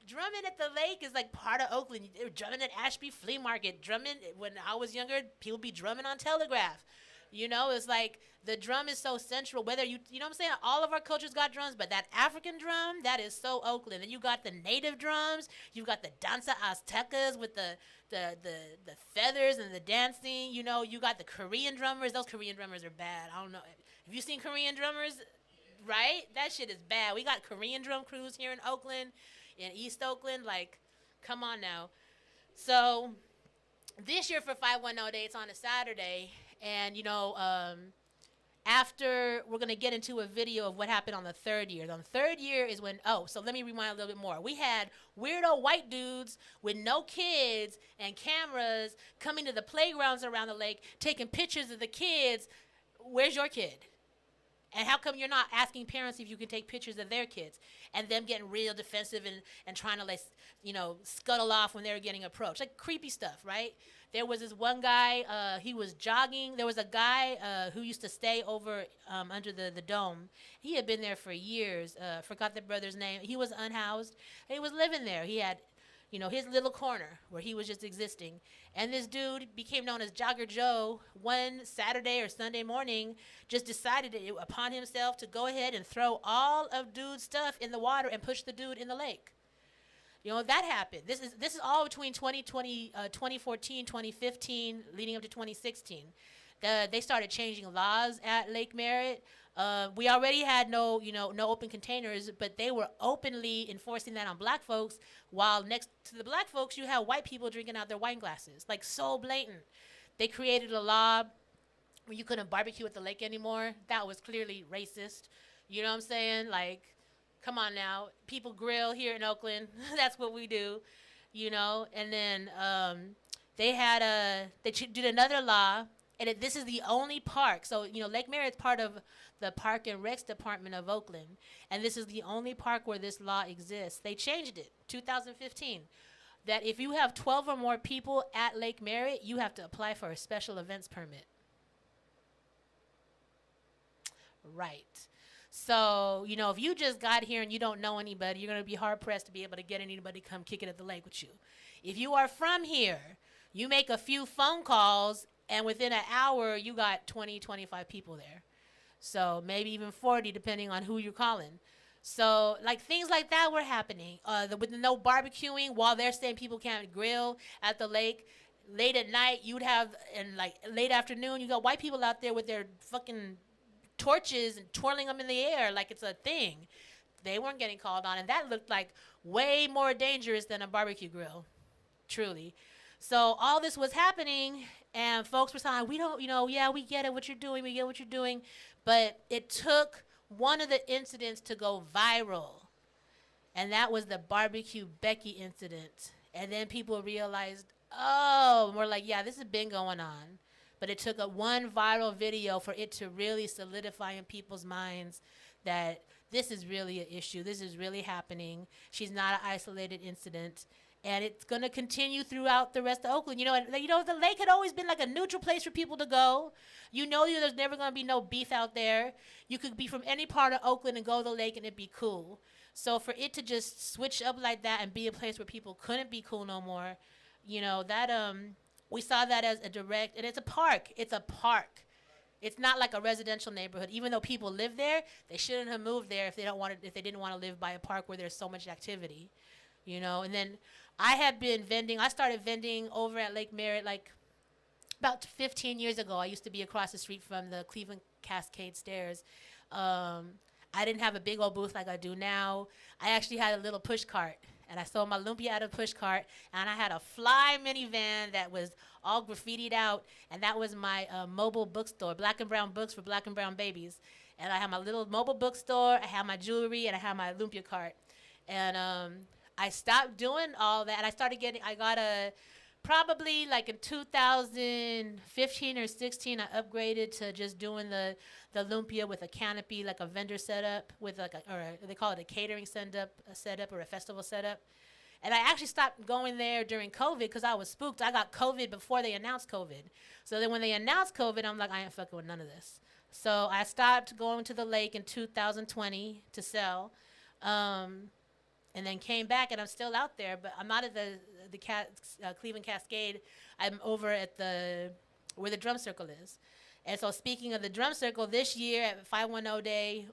O: drumming at the lake is like part of Oakland. They were drumming at Ashby Flea Market. Drumming, when I was younger, people be drumming on Telegraph. You know, it's like the drum is so central. Whether you know what I'm saying? All of our cultures got drums, but that African drum, that is so Oakland. And you got the native drums. You got the danza aztecas with the feathers and the dancing. You know, you got the Korean drummers. Those Korean drummers are bad. I don't know. Have you seen Korean drummers? Right? That shit is bad. We got Korean drum crews here in Oakland, in East Oakland. Like, come on now. So this year for 510 Day, it's on a Saturday. And, you know, after we're going to get into a video of what happened on the third year. On the third year is when, so let me rewind a little bit more. We had weirdo white dudes with no kids and cameras coming to the playgrounds around the lake, taking pictures of the kids. Where's your kid? And how come you're not asking parents if you can take pictures of their kids? And them getting real defensive and trying to, like, you know, scuttle off when they were getting approached. Like creepy stuff, right? There was this one guy, he was jogging. There was a guy who used to stay over under the dome. He had been there for years. Forgot the brother's name. He was unhoused. He was living there. He had, you know, his little corner where he was just existing. And this dude became known as Jogger Joe. One Saturday or Sunday morning, just decided upon himself to go ahead and throw all of dude's stuff in the water and push the dude in the lake. You know, that happened. This is all between 2014, 2015, leading up to 2016. They started changing laws at Lake Merritt. We already had no open containers, but they were openly enforcing that on black folks, while next to the black folks, you have white people drinking out their wine glasses. Like, so blatant. They created a law where you couldn't barbecue at the lake anymore. That was clearly racist. You know what I'm saying? Like, come on now. People grill here in Oakland. That's what we do, you know. And then they did another law, and this is the only park. So, you know, Lake Merritt's part of the Park and Recs Department of Oakland, and this is the only park where this law exists. They changed it, 2015, that if you have 12 or more people at Lake Merritt, you have to apply for a special events permit. Right. So, you know, if you just got here and you don't know anybody, you're going to be hard-pressed to be able to get anybody to come kick it at the lake with you. If you are from here, you make a few phone calls, and within an hour, you got 20, 25 people there. So maybe even 40, depending on who you're calling. So, like, things like that were happening. With no barbecuing, while they're saying people can't grill at the lake. Late at night, you'd have, and, like, late afternoon, you got white people out there with their fucking torches and twirling them in the air like it's a thing. They weren't getting called on, and that looked like way more dangerous than a barbecue grill, truly. So all this was happening, and folks were saying, we don't, you know, yeah, we get it, what you're doing, we get what you're doing, but it took one of the incidents to go viral, and that was the Barbecue Becky incident. And then people realized, oh, we're like, yeah, this has been going on. But it took one viral video for it to really solidify in people's minds that this is really an issue. This is really happening. She's not an isolated incident. And it's going to continue throughout the rest of Oakland. You know, and, you know, the lake had always been like a neutral place for people to go. You know, there's never going to be no beef out there. You could be from any part of Oakland and go to the lake and it'd be cool. So for it to just switch up like that and be a place where people couldn't be cool no more, you know, that we saw that as a direct, and it's a park. It's a park. It's not like a residential neighborhood. Even though people live there, they shouldn't have moved there if they didn't want to live by a park where there's so much activity, you know. And then I had been vending. I started vending over at Lake Merritt like about 15 years ago. I used to be across the street from the Cleveland Cascade Stairs. I didn't have a big old booth like I do now. I actually had a little push cart. And I sold my lumpia out of a push cart, and I had a fly minivan that was all graffitied out, and that was my mobile bookstore, Black and Brown Books for Black and Brown Babies. And I had my little mobile bookstore, I had my jewelry, and I had my lumpia cart. And I stopped doing all that, and I got probably like in 2015 or 16, I upgraded to just doing the lumpia with a canopy, like a vendor setup with like they call it a catering setup or a festival setup. And I actually stopped going there during COVID because I was spooked. I got COVID before they announced COVID. So then when they announced COVID, I'm like, I ain't fucking with none of this. So I stopped going to the lake in 2020 to sell. and then came back, and I'm still out there, but I'm not at the Cleveland Cascade. I'm over at where the drum circle is. And so speaking of the drum circle, this year at 510 Day,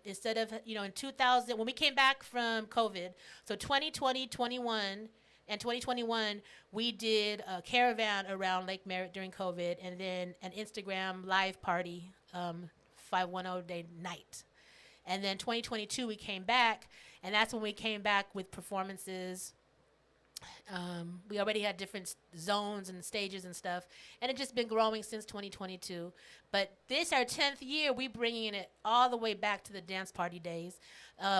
O: instead of, in 2000, when we came back from COVID, so 2020, 21, and 2021, we did a caravan around Lake Merritt during COVID, and then an Instagram live party, 510 Day night. And then 2022, we came back, and that's when we came back with performances. We already had different zones and stages and stuff, and it's just been growing since 2022. But this, our 10th year, we bringing it all the way back to the dance party days.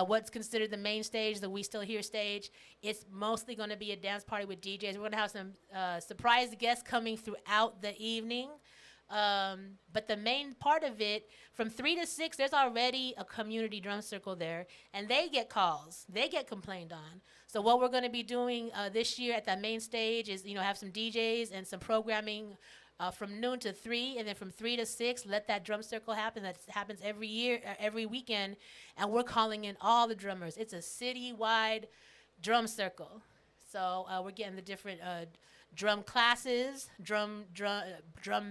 O: What's considered the main stage, the We Still Here stage, it's mostly going to be a dance party with DJs. We're going to have some surprise guests coming throughout the evening. But the main part of it, from 3 to 6, there's already a community drum circle there, and they get calls. They get complained on. So what we're going to be doing this year at that main stage is, have some DJs and some programming from noon to 3, and then from 3 to 6, let that drum circle happen. That happens every year, every weekend, and we're calling in all the drummers. It's a citywide drum circle. So we're getting the different drum classes, drum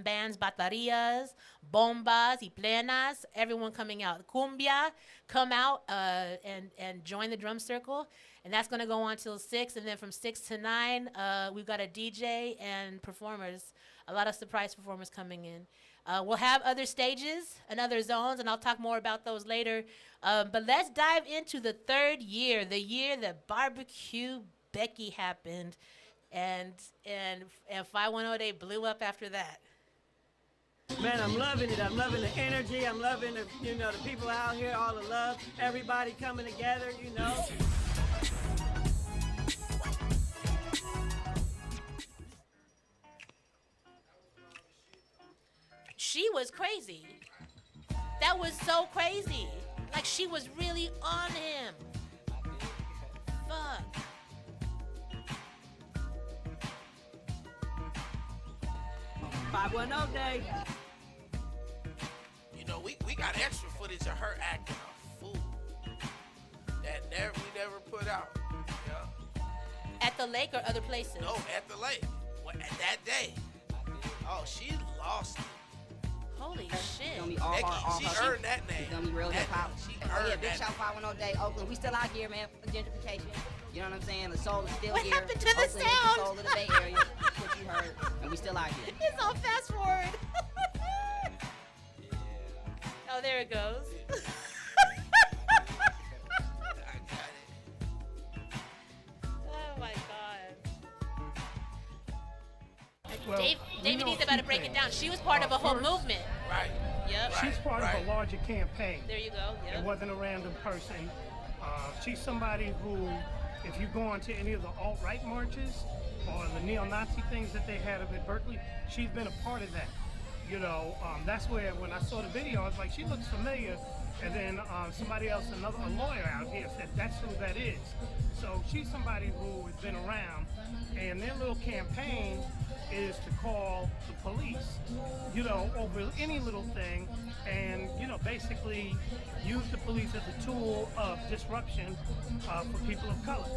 O: bands, baterias, bombas, y plenas, everyone coming out. Cumbia, come out and join the drum circle. And that's going to go on till 6. And then from 6 to 9, we've got a DJ and performers, a lot of surprise performers coming in. We'll have other stages and other zones, and I'll talk more about those later. But let's dive into the 3rd year, the year that Barbecue Becky happened. And 510 Day blew up after that.
B: Man, I'm loving it. I'm loving the energy. I'm loving the people out here, all the love, everybody coming together,
O: She was crazy. That was so crazy. Like, she was really on him. Fuck.
B: $510 Day.
R: We got extra footage of her acting a fool. That we never put out. Yeah.
O: At the lake or other places?
R: No, at the lake. At that day. Oh, she lost it.
O: Holy shit.
C: She
R: earned that name.
C: It's gonna be real hip hop.
R: She earned
C: Big
R: that
C: shout 510 Day, Oakland. We still out here, man, for gentrification. You know what I'm saying? The soul is still
O: what
C: here.
O: What happened to the
C: Oakland
O: sound?
C: Is the soul of the Bay Area. That's what you heard. And we still out here.
O: It's on fast forward. Oh, there it goes. Oh my God.
Q: Well,
O: David needs about to break it down. She was part of a whole movement.
R: Right.
O: Yep.
Q: She's part of a larger campaign.
O: There you go. Yep.
Q: It wasn't a random person. She's somebody who, if you go onto any of the alt-right marches or the neo-Nazi things that they had up at Berkeley, she's been a part of that. That's where when I saw the video, I was like, she looks familiar. And then somebody else, a lawyer out here said, that's who that is. So she's somebody who has been around, and their little campaign is to call the police, over any little thing, and, basically use the police as a tool of disruption for people of color,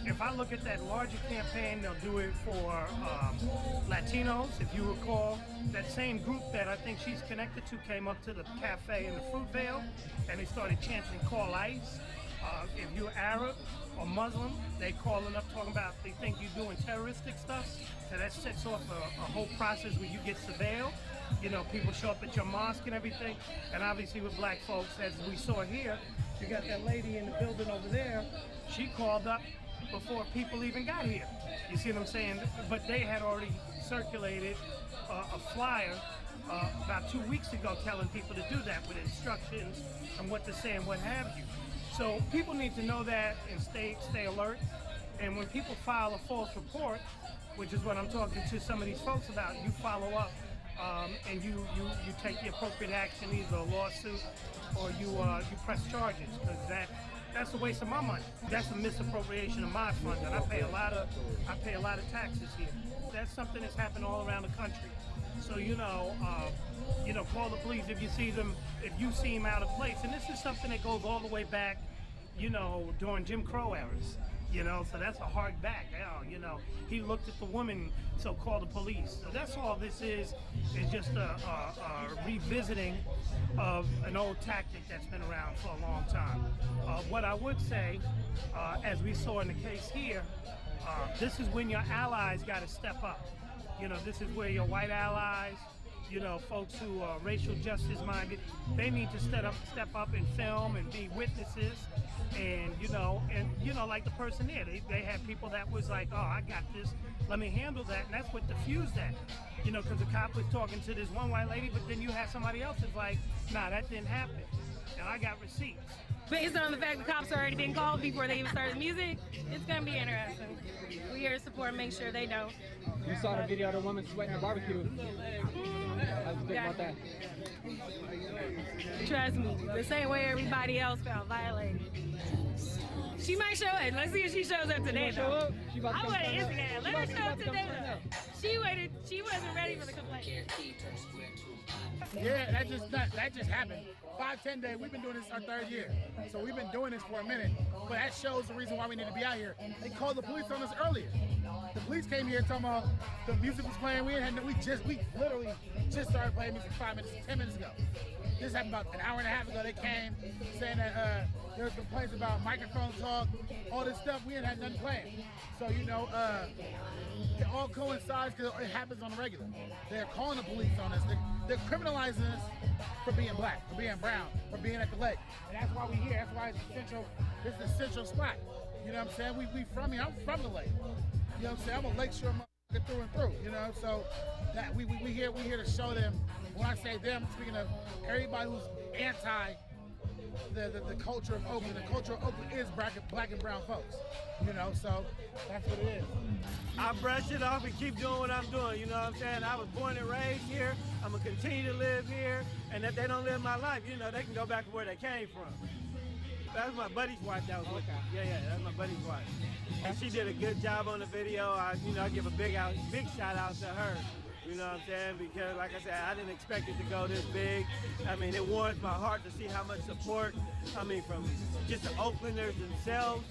Q: If I look at that larger campaign, they'll do it for Latinos. If you recall, that same group that I think she's connected to came up to the cafe in the Fruitvale, and they started chanting "Call ICE." If you're Arab or Muslim, they calling up talking about they think you're doing terroristic stuff. So that sets off a whole process where you get surveilled. People show up at your mosque and everything. And obviously with black folks, as we saw here, you got that lady in the building over there. She called up before people even got here. You see what I'm saying? But they had already circulated a flyer about 2 weeks ago telling people to do that with instructions on what to say and what have you. So people need to know that and stay alert. And when people file a false report, which is what I'm talking to some of these folks about, you follow up and you take the appropriate action, either a lawsuit or you press charges, because that's a waste of my money. That's a misappropriation of my funds, and I pay a lot of taxes here. That's something that's happened all around the country. So call the police if you see them out of place. And this is something that goes all the way back you know, during Jim Crow eras. You know, so that's a hard back. You know, he looked at the woman, so called the police. So that's all this is just a revisiting of an old tactic that's been around for a long time. What I would say, as we saw in the case here, this is when your allies got to step up. You know, this is where your white allies, you know, folks who are racial justice minded, they need to step up and film and be witnesses. And you know, like the person there, they had people that was like, oh, I got this, let me handle that, and that's what diffused that. You know, because the cop was talking to this one white lady, but then you had somebody else that's like, nah, that didn't happen, and I got receipts.
D: Based on the fact the cops already been called before they even started the music, it's gonna be interesting. We're here to support and make sure they know.
F: You saw the video of the woman sweating her barbecue. How was you think about that?
D: Trust me, the same way everybody else felt violated. She might show it. Let's see if she shows up today, though. I want to Instagram. Let her show up today, though. She waited. She wasn't ready for the complaint.
W: Yeah, that just happened. 5-10 Day, we've been doing this our 3rd year. So we've been doing this for a minute. But that shows the reason why we need to be out here. They called the police on us earlier. The police came here talking about the music was playing. We literally just started playing music 10 minutes ago. This happened about an hour and a half ago. They came saying that there was complaints about microphone talk, all this stuff. We ain't had nothing playing. So, you know, it all coincides because it happens on the regular. They're calling the police on us. They're criminalizing us for being black, for being brown, for being at the lake. And that's why we're here. That's why it's essential. It's the central spot. You know what I'm saying? We from here. I'm from the lake. You know what I'm saying? I'm a Lakeshore motherfucker through and through. You know, so that we here to show them. When I say them, I'm speaking of everybody who's anti the culture of Oakland. The culture of Oakland is black and brown folks. You know, so that's what it is.
B: I brush it off and keep doing what I'm doing, you know what I'm saying? I was born and raised here. I'm gonna continue to live here. And if they don't live my life, you know, they can go back to where they came from. That's my buddy's wife that was with me. Yeah, that's my buddy's wife. And she did a good job on the video. I give a big shout out to her. You know what I'm saying? Because, like I said, I didn't expect it to go this big. I mean, it warms my heart to see how much support, from just the Oaklanders themselves,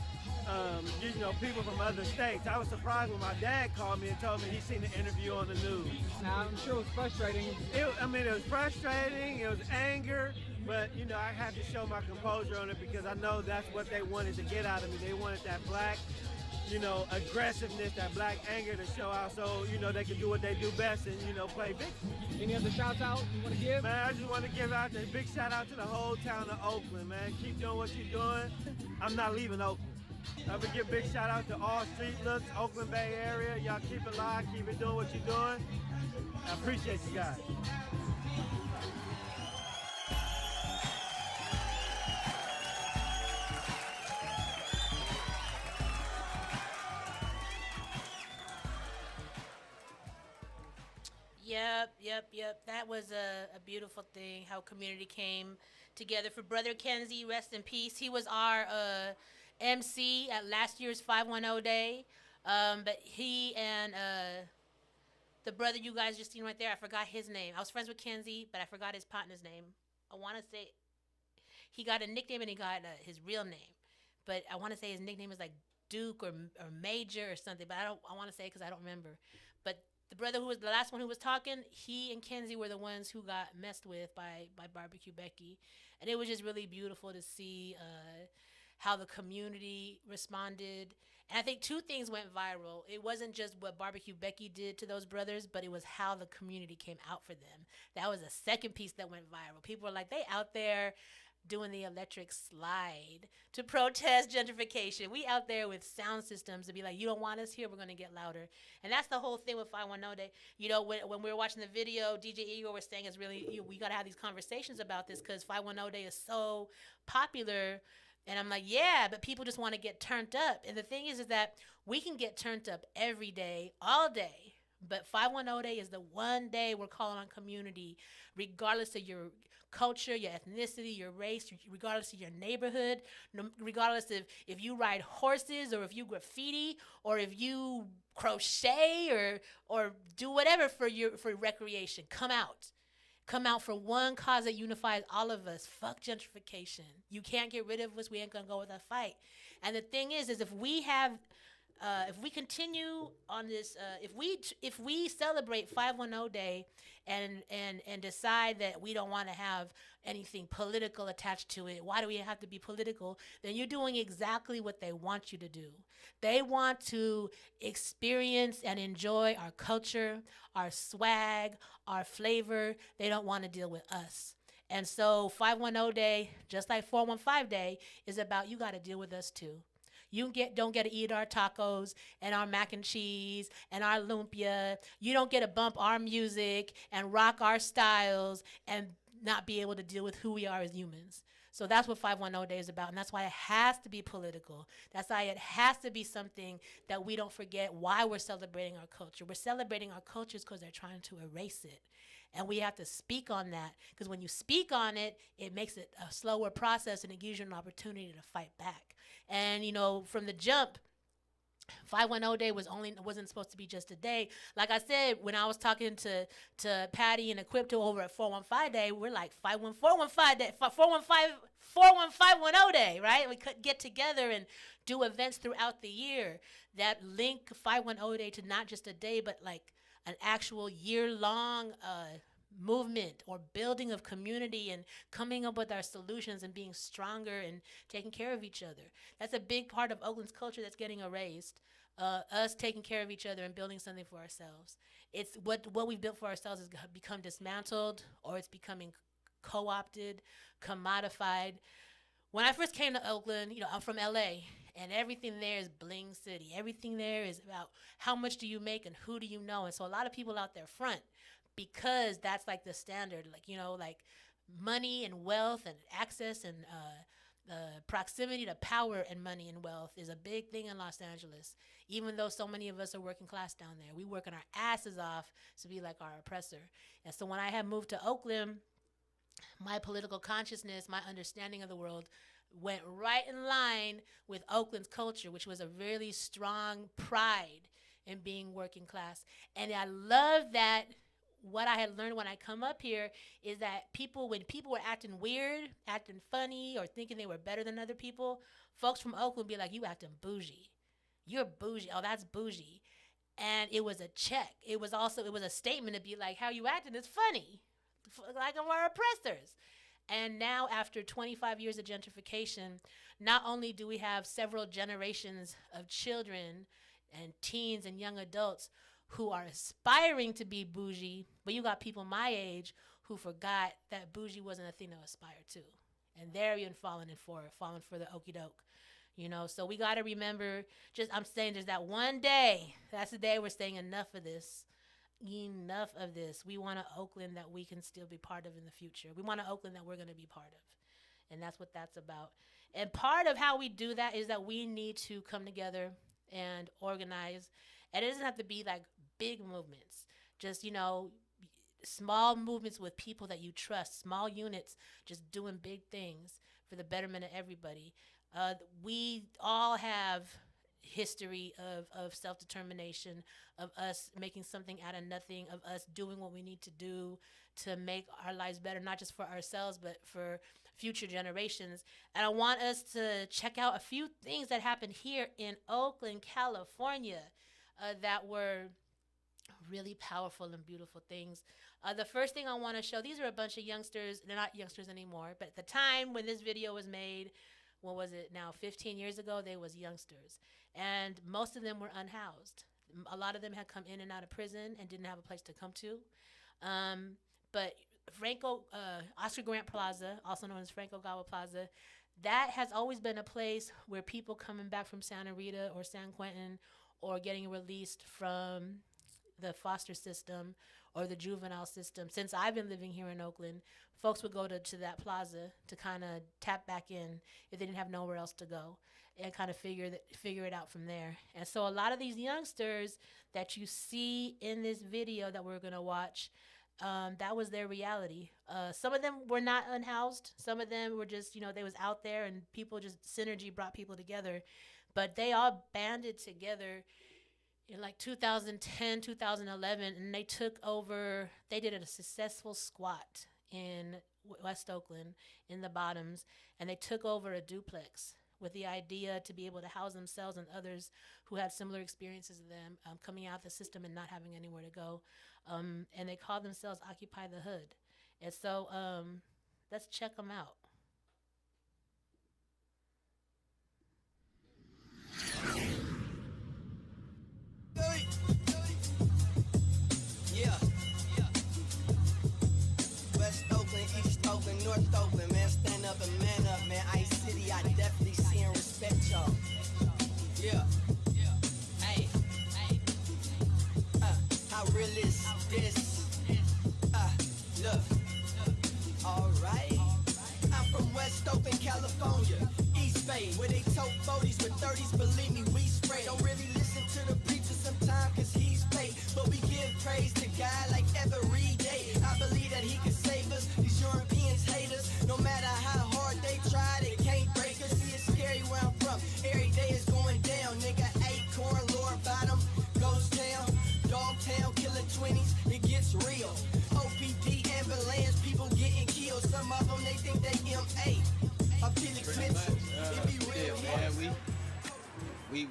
B: you know, people from other states. I was surprised when my dad called me and told me he seen the interview on the news.
F: Now, I'm sure it was frustrating.
B: It was frustrating, it was anger, but, you know, I had to show my composure on it because I know that's what they wanted to get out of me. They wanted that black, you know, aggressiveness, that black anger to show out so, you know, they can do what they do best and, you know, play victim.
F: Any other shout out you want to give?
B: Man, I just want to give out a big shout out to the whole town of Oakland, man. Keep doing what you're doing. I'm not leaving Oakland. I would give a big shout out to all street looks, Oakland Bay area. Y'all keep it live, keep it doing what you're doing. I appreciate you guys.
O: Yep. That was a beautiful thing, how community came together for Brother Kenzie, rest in peace. He was our MC at last year's 510 Day. But he and the brother you guys just seen right there, I forgot his name. I was friends with Kenzie, but I forgot his partner's name. I want to say he got a nickname and he got his real name. But I want to say his nickname is like Duke or Major or something, but I want to say because I don't remember. But the brother who was the last one who was talking, he and Kenzie were the ones who got messed with by Barbecue Becky. And it was just really beautiful to see how the community responded. And I think two things went viral. It wasn't just what Barbecue Becky did to those brothers, but it was how the community came out for them. That was a second piece that went viral. People were like, they out there doing the electric slide to protest gentrification. We out there with sound systems to be like, you don't want us here, we're going to get louder. And that's the whole thing with 510 Day. You know, when we were watching the video, DJ Igor was saying it's really, we got to have these conversations about this because 510 Day is so popular. And I'm like, yeah, but people just want to get turned up. And the thing is that we can get turned up every day, all day. But 510 Day is the one day we're calling on community, regardless of your culture, your ethnicity, your race, regardless of your neighborhood, regardless of if you ride horses or if you graffiti or if you crochet or do whatever for recreation. Come out. Come out for one cause that unifies all of us. Fuck gentrification. You can't get rid of us. We ain't gonna go with that fight. And the thing is if we continue on this, if we celebrate 510 Day and decide that we don't want to have anything political attached to it, why do we have to be political? Then you're doing exactly what they want you to do. They want to experience and enjoy our culture, our swag, our flavor. They don't want to deal with us. And so 510 Day, just like 415 Day, is about you got to deal with us too. You don't get to eat our tacos and our mac and cheese and our lumpia. You don't get to bump our music and rock our styles and not be able to deal with who we are as humans. So that's what 510 Day is about, and that's why it has to be political. That's why it has to be something that we don't forget why we're celebrating our culture. We're celebrating our cultures because they're trying to erase it. And we have to speak on that, because when you speak on it, it makes it a slower process and it gives you an opportunity to fight back. And, you know, from the jump, 510 Day wasn't supposed to be just a day. Like I said, when I was talking to Patty and Equipto over at 415 Day, we're like 415 Day, 41510 Day, right? We could get together and do events throughout the year that link 510 Day to not just a day, but like an actual year-long movement or building of community and coming up with our solutions and being stronger and taking care of each other. That's a big part of Oakland's culture that's getting erased. Us taking care of each other and building something for ourselves. It's what we've built for ourselves has become dismantled, or it's becoming co-opted, commodified. When I first came to Oakland, you know, I'm from LA, and everything there is bling city. Everything there is about how much do you make and who do you know. And so a lot of people out there front, because that's like the standard, like, you know, like money and wealth and access and proximity to power and money and wealth is a big thing in Los Angeles. Even though so many of us are working class down there, we working our asses off to be like our oppressor. And so when I had moved to Oakland, my political consciousness, my understanding of the world went right in line with Oakland's culture, which was a really strong pride in being working class. And I love that. What I had learned when I come up here is that when people were acting weird, acting funny, or thinking they were better than other people, folks from Oakland would be like, you acting bougie. You're bougie. Oh, that's bougie. And it was a check. It was a statement to be like, how you acting is funny. Like our oppressors. And now after 25 years of gentrification, not only do we have several generations of children and teens and young adults who are aspiring to be bougie, but you got people my age who forgot that bougie wasn't a thing to aspire to. And they're even falling for the okie doke. You know, so we got to remember, I'm saying there's that one day, that's the day we're saying enough of this. Enough of this. We want an Oakland that we can still be part of in the future. We want an Oakland that we're going to be part of. And that's what that's about. And part of how we do that is that we need to come together and organize. And it doesn't have to be like big movements. Just, you know, small movements with people that you trust, small units just doing big things for the betterment of everybody. We all have history of self-determination, of us making something out of nothing, of us doing what we need to do to make our lives better, not just for ourselves, but for future generations. And I want us to check out a few things that happened here in Oakland, California, that were really powerful and beautiful things. The first thing I want to show, these are a bunch of youngsters. They're not youngsters anymore, but at the time when this video was made, what was it now, 15 years ago, they was youngsters. And most of them were unhoused. A lot of them had come in and out of prison and didn't have a place to come to. But Oscar Grant Plaza, also known as Franco Gawa Plaza, that has always been a place where people coming back from Santa Rita or San Quentin or getting released from the foster system or the juvenile system. Since I've been living here in Oakland, folks would go to that plaza to kind of tap back in if they didn't have nowhere else to go, and kind of figure it out from there. And so a lot of these youngsters that you see in this video that we're gonna watch, that was their reality. Some of them were not unhoused. Some of them were just, you know, they was out there and people just, synergy brought people together. But they all banded together in like 2010, 2011, and they took over. They did a successful squat in West Oakland in the Bottoms, and they took over a duplex with the idea to be able to house themselves and others who had similar experiences to them, coming out of the system and not having anywhere to go. And they called themselves Occupy the Hood. And so let's check them out.
E: Yeah. West Oakland, East Oakland, North Oakland, man. Stand up and man up, man. Ice City, I definitely see and respect y'all. Yeah. Hey. How real is this? Look. Alright. I'm from West Oakland, California. East Bay, where they tote 40s with 30s. Believe me, we spray. Don't really listen to the preacher sometimes, cause he's fake. But we give praise to God like every day. I believe that he can save us. These Europeans hate us. No matter how hard they try, they can't break us. See, it's scary where I'm from. Every day is going down. Nigga, Acorn, Lower Bottom, Ghost Town, Dogtown, Killer 20s. It gets real. OPD, ambulance, people getting killed. Some of them, they think they MA. I'm Felix Mitchell. It be real,
G: man.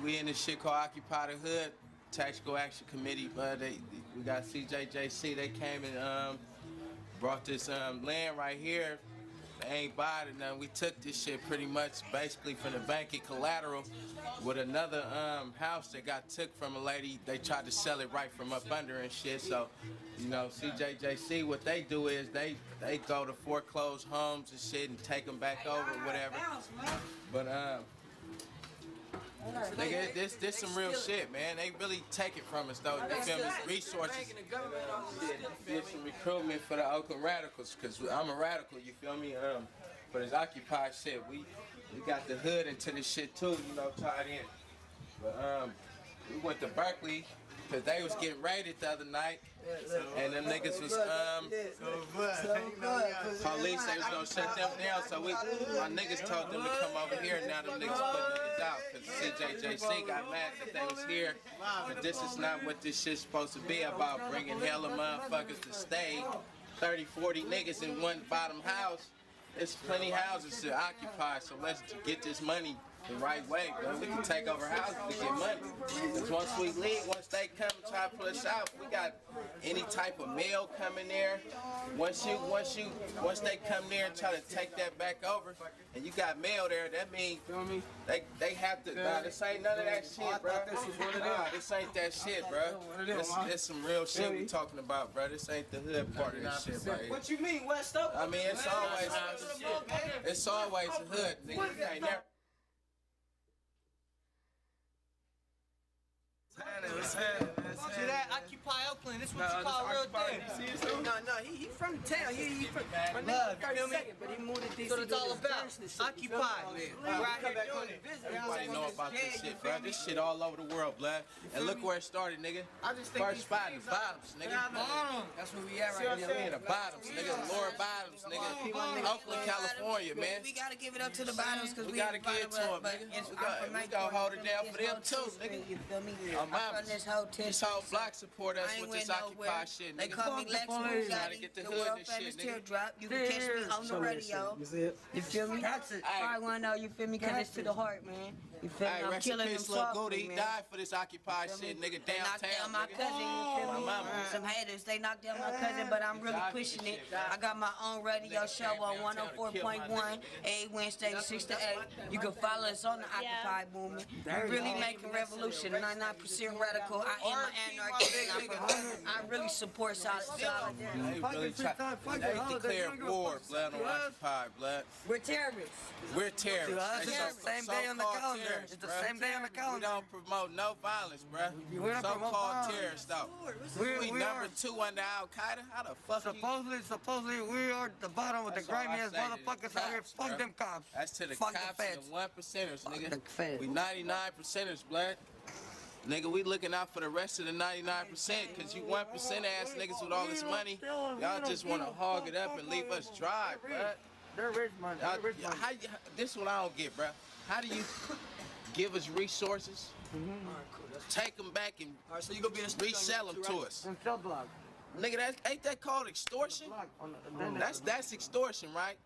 G: We in this shit called Occupy the Hood. Tactical Action Committee, but we got CJJC. They came and brought this land right here. They ain't bought it, nothing. We took this shit pretty much basically from the bank in collateral with another house that got took from a lady. They tried to sell it right from up under and shit. So, you know, CJJC, what they do is they go to foreclosed homes and shit and take them back over or whatever. But nigga, this some real shit, man. They really take it from us, though. You feel me? Resources. Did some recruitment for the Oakland Radicals, because I'm a radical, you feel me? For this Occupy shit, we got the hood into this shit, too, you know, tied in. But we went to Berkeley, because they was getting raided the other night, and them niggas was, police, they was gonna shut them down, so my niggas told them to come over here, and now them niggas putting niggas out, because CJJC got mad that they was here, but this is not what this shit's supposed to be about, bringing hella motherfuckers to stay, 30, 40 niggas in one bottom house. There's plenty houses to occupy, so let's get this money the right way, bro. We can take over houses to get money. Because once we leave, once they come and try to pull us out, we got any type of mail coming there. Once they come there and try to take that back over, and you got mail there, that means they have to. Nah, this ain't none of that shit, bro. Nah, this ain't that shit, bro. This some real shit we talking about, bro. This ain't the hood part of this shit, right here.
E: What you mean, West Oakland?
G: I mean, it's always a hood, nigga. You ain't never.
E: See that? Occupy Oakland. This is what you call a real thing. No, he from the town. He from love. But he moved to DC. So it's all about Occupy.
G: Everybody know about this shit, bro. This shit all over the world, blood. And look where it started, nigga. First spot in the Bottoms, nigga.
E: That's where we at right now.
G: In the Bottoms, nigga. Lower Bottoms, nigga. Oakland, California, man.
E: We gotta give it up to the Bottoms because
G: we gotta give it to them, nigga. We gotta hold it down for them too, nigga.
E: I'm this whole
G: this whole block support us with this Occupy shit, nigga.
E: They call me Lex Lugotti, the world famous teardrop. You can catch me on the radio. You feel me? I wanna know, you feel me? Cause it's to the heart, man. You feel me? I'm killing them softly,
G: He died for this Occupy shit, nigga.
E: They knocked down my cousin, you feel me? Some haters, they knocked down my cousin, but I'm really pushing it. I got my own radio show on 104.1, every Wednesday, 6 to 8. You can follow us on the Occupy movement. We're really making revolution. 99% radical. I am an anarchist. I really support solidarity.
G: They declared war, blood, on Occupy, blood.
E: We're terrorists.
G: We're terrorists.
E: It's the same day on the calendar. It's the same day on the calendar.
G: We don't promote no violence, bro. So-called terrorists, though. We number 2 under Al Qaeda. How the fuck?
E: Supposedly, we are the bottom with the grimy-ass motherfuckers out here. Fuck them cops.
G: That's to the cops and the 1%ers, nigga. We 99%ers, blood. Nigga, we looking out for the rest of the 99%, cause you 1% ass niggas with all this money, y'all just wanna hog it up and leave us dry, bruh.
E: They're rich, man.
G: This is what I don't get, bruh. How do you give us resources take them back and
K: so you gonna be in the
G: resell them to us.
K: In cell block.
G: Nigga, ain't that called extortion? That's extortion, right?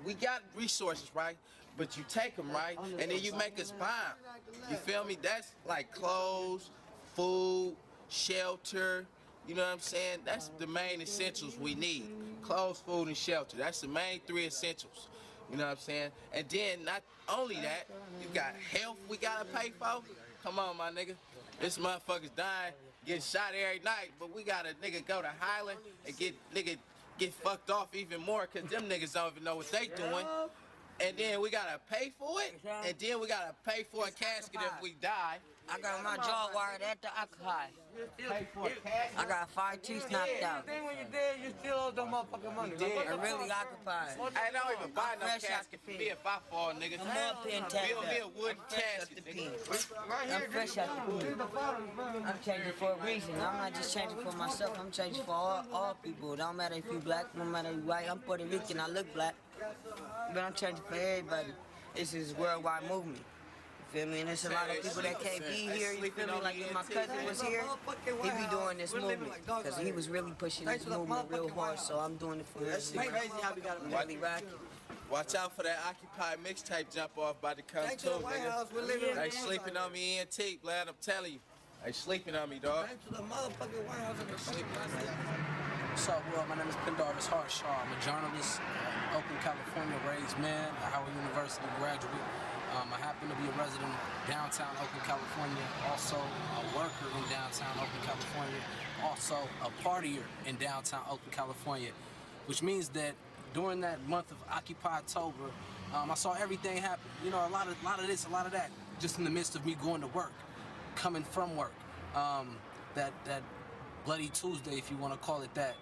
G: We got resources, right? But you take them, right? And then you make us buy them. You feel me? That's like clothes, food, shelter. You know what I'm saying? That's the main essentials we need. Clothes, food, and shelter. That's the main 3 essentials. You know what I'm saying? And then not only that, you got health we gotta pay for. Come on, my nigga. This motherfucker's dying, getting shot every night, but we gotta nigga go to Highland and get fucked off even more, cause them niggas don't even know what they doing. And then we gotta pay for it, and then we gotta pay for a casket if we die.
C: I got my jaw wired at the Occupy. I got 5 teeth knocked out.
K: Then when you're dead, you still owe them motherfucking money.
C: I'm really occupied.
G: I don't even buy no casket for me if I fall, nigga.
C: I'm up in Texas.
G: Build me a wooden casket, nigga.
C: I'm fresh out the pen. I'm changing for a reason. I'm not just changing for myself. I'm changing for all people. It don't matter if you black, no matter if you white. I'm Puerto Rican. I look black. But I'm changing for everybody. This is a worldwide movement. You feel me? And there's a lot of people that can't be here. You feel me? Like if my cousin was here, he'd be doing this movement. Because he was really pushing this movement real hard. So I'm doing it for him.
K: That's crazy how we got
C: really rocking.
G: Watch out for that Occupy mixtape jump off about to come too, nigga. They sleeping on me, ENT, Vlad, I'm telling you. They sleeping on me, dog.
K: Thanks to the motherfucking White House and the sleeping on me.
L: What's up, world? My name is Pendarvis Harshaw. I'm a journalist, Oakland, California, raised man, a Howard University graduate. I happen to be a resident of downtown Oakland, California, also a worker in downtown Oakland, California, also a partier in downtown Oakland, California, which means that during that month of Occupy October, I saw everything happen. You know, a lot of this, a lot of that, just in the midst of me going to work, coming from work. That Bloody Tuesday, if you want to call it that,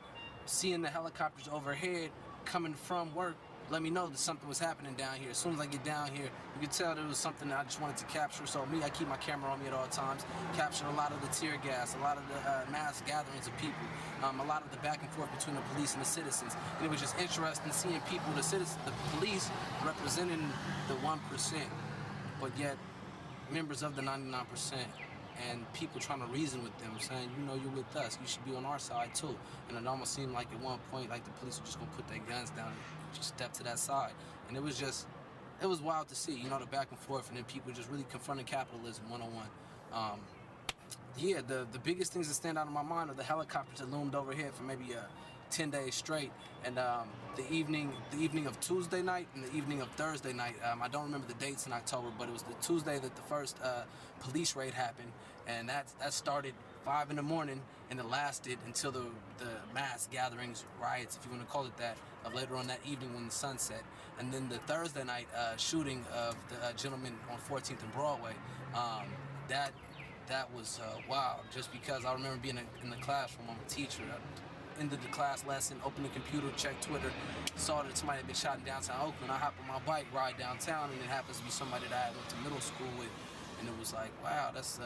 L: seeing the helicopters overhead, coming from work, let me know that something was happening down here. As soon as I get down here, you can tell there was something that I just wanted to capture. So me, I keep my camera on me at all times. Captured a lot of the tear gas, a lot of the mass gatherings of people, a lot of the back and forth between the police and the citizens. And it was just interesting seeing people, the police representing the 1%, but yet members of the 99%. And people trying to reason with them, saying, you know, you're with us, you should be on our side too. And it almost seemed like at one point, like the police were just gonna put their guns down and just step to that side. And it was wild to see, you know, the back and forth, and then people just really confronting capitalism one-on-one. Yeah, the biggest things that stand out in my mind are the helicopters that loomed overhead for maybe 10 days straight, and the evening of Tuesday night and the evening of Thursday night. I don't remember the dates in October, but it was the Tuesday that the first police raid happened, and that started 5 in the morning, and it lasted until the mass gatherings, riots, if you want to call it that, of later on that evening when the sun set. And then the Thursday night shooting of the gentleman on 14th and Broadway, that was wild, just because I remember being in the classroom. I'm a teacher. Ended the class lesson, opened the computer, checked Twitter, saw that somebody had been shot in downtown Oakland. I hop on my bike, ride downtown, and it happens to be somebody that I went to middle school with. And it was like, wow, that's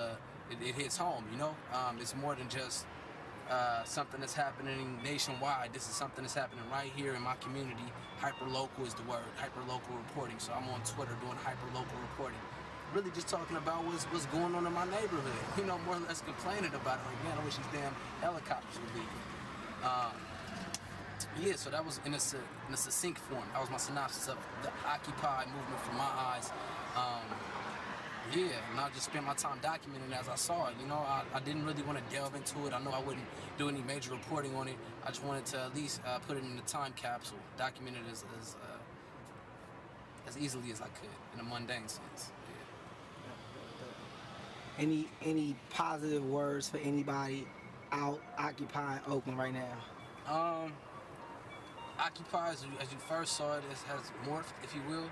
L: it hits home, you know? It's more than just something that's happening nationwide. This is something that's happening right here in my community. Hyper-local is the word, hyper-local reporting. So I'm on Twitter doing hyper-local reporting. Really just talking about what's going on in my neighborhood. You know, more or less complaining about it. Like, man, I wish these damn helicopters would leave. Yeah, so that was in a succinct form. That was my synopsis of the Occupy movement from my eyes. Yeah, and I just spent my time documenting as I saw it. You know, I didn't really want to delve into it. I know I wouldn't do any major reporting on it. I just wanted to at least put it in the time capsule, document it as easily as I could in a mundane sense.
K: Yeah. Any positive words for anybody out occupying Oakland right now?
L: Occupy, as you first saw it, has morphed, if you will.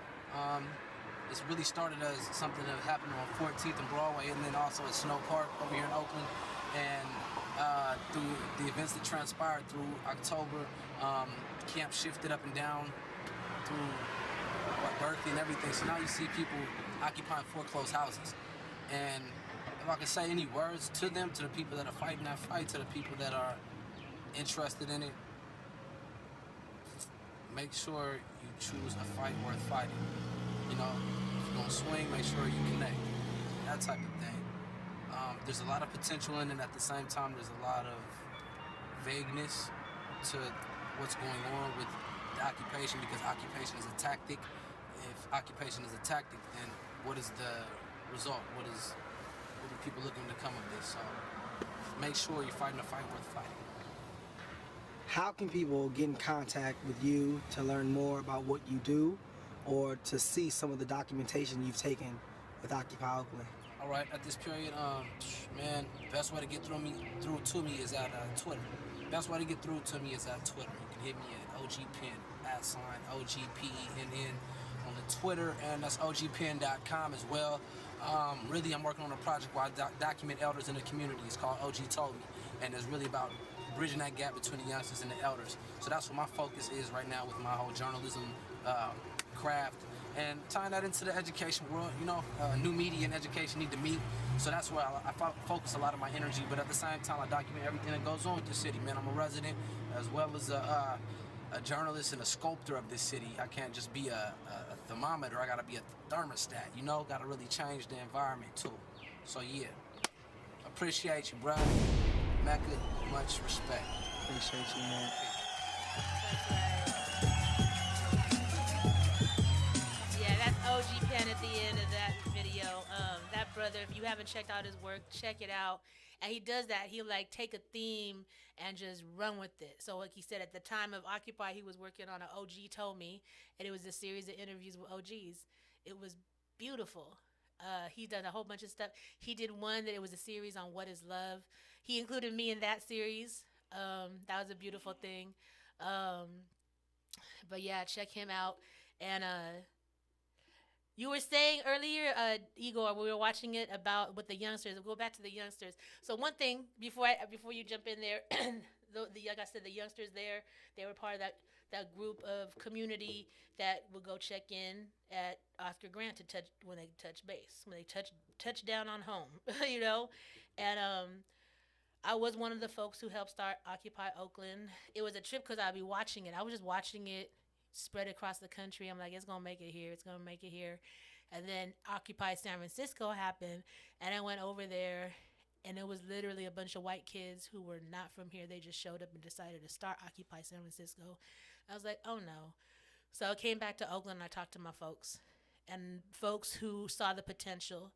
L: It's really started as something that happened on 14th and Broadway, and then also at Snow Park over here in Oakland. And through the events that transpired through October, camp shifted up and down through Berkeley and everything. So now you see people occupying foreclosed houses. And if I could say any words to them, to the people that are fighting that fight, to the people that are interested in it, make sure you choose a fight worth fighting. You know, if you're gonna swing, make sure you connect. That type of thing. There's a lot of potential in it. At the same time, there's a lot of vagueness to what's going on with the occupation, because occupation is a tactic. If occupation is a tactic, then what is the result? What are people looking to come of this? So make sure you're fighting a fight worth fighting.
K: How can people get in contact with you to learn more about what you do or to see some of the documentation you've taken with Occupy Oakland?
L: All right, at this period, man, best way to get through to me is at Twitter. Best way to get through to me is at Twitter. You can hit me at OGPen, @OGPENN on the Twitter, and that's OGPen.com as well. Really, I'm working on a project where I document elders in the community. It's called OG Told Me, and it's really about bridging that gap between the youngsters and the elders. So that's what my focus is right now with my whole journalism craft, and tying that into the education world. You know, new media and education need to meet, so that's where I focus a lot of my energy. But at the same time, I document everything that goes on with the city. Man, I'm a resident as well as a journalist and a sculptor of this city. I can't just be a thermometer. I gotta be a thermostat. You know, gotta really change the environment too. So yeah, appreciate you, bro. Mecca, much respect.
K: Appreciate you, man.
O: Yeah, that's OG Pen at the end of that video. That brother, if you haven't checked out his work, check it out. And he does that. He'll like take a theme and just run with it. So like he said, at the time of Occupy, he was working on an OG Told Me, and it was a series of interviews with OGs. It was beautiful. He's done a whole bunch of stuff. He did one that it was a series on what is love. He included me in that series. That was a beautiful thing. But yeah, check him out. And you were saying earlier, Igor, we were watching it about with the youngsters. We'll go back to the youngsters. So one thing before you jump in there, like I said, the youngsters there, they were part of that group of community that would go check in at Oscar Grant to touch when they touch base, when they touch down on home, you know. And I was one of the folks who helped start Occupy Oakland. It was a trip because I'd be watching it. I was just watching it spread across the country. I'm like, it's gonna make it here. It's gonna make it here. And then Occupy San Francisco happened, and I went over there, and it was literally a bunch of white kids who were not from here. They just showed up and decided to start Occupy San Francisco. I was like, oh no. So I came back to Oakland, and I talked to my folks, and folks who saw the potential,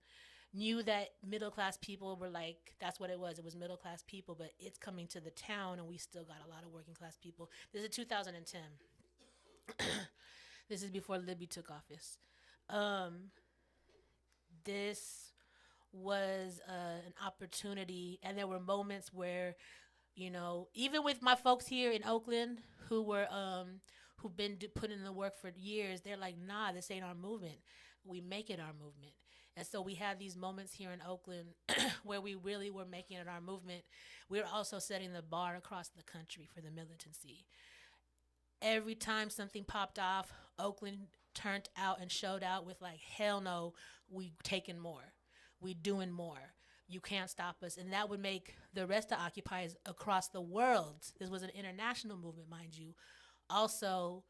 O: knew that middle-class people were like, that's what it was middle-class people, but it's coming to the town, and we still got a lot of working-class people. This is 2010. This is before Libby took office. This was an opportunity, and there were moments where, you know, even with my folks here in Oakland who were who've been putting in the work for years, they're like, nah, this ain't our movement. We make it our movement. And so we have these moments here in Oakland where we really were making it our movement. We're also setting the bar across the country for the militancy. Every time something popped off, Oakland turned out and showed out with like, hell no, we taking more. We doing more. You can't stop us. And that would make the rest of Occupiers across the world, this was an international movement, mind you, also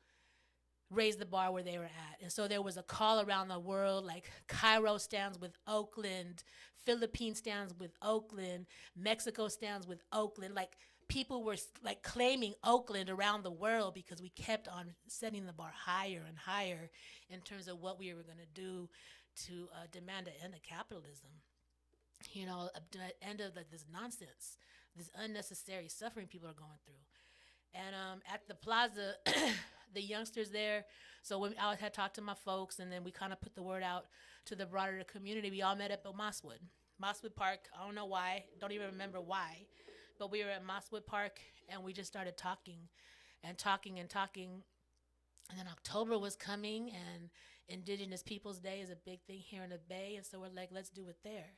O: raise the bar where they were at. And so there was a call around the world, like Cairo stands with Oakland, Philippines stands with Oakland, Mexico stands with Oakland. Like, people were like claiming Oakland around the world because we kept on setting the bar higher and higher in terms of what we were going to do to demand an end of capitalism. You know, an end of this nonsense, this unnecessary suffering people are going through. And at the plaza, the youngsters there, so when I had talked to my folks, and then we kind of put the word out to the broader community, we all met up at Mosswood Park. I don't know why, don't even remember why. But we were at Mosswood Park, and we just started talking. And then October was coming, and Indigenous Peoples Day is a big thing here in the Bay, and so we're like, let's do it there.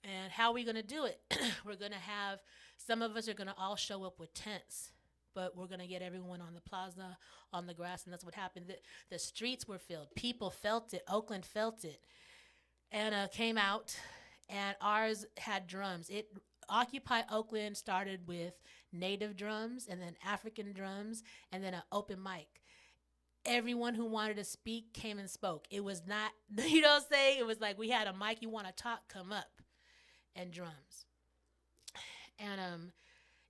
O: And how are we going to do it? We're going to have, some of us are going to all show up with tents, but we're going to get everyone on the plaza, on the grass, and that's what happened. The streets were filled. People felt it. Oakland felt it. And came out, and ours had drums. Occupy Oakland started with native drums, and then African drums, and then an open mic. Everyone who wanted to speak came and spoke. It was not, you know what I'm saying? It was like, we had a mic, you want to talk, come up. and drums. And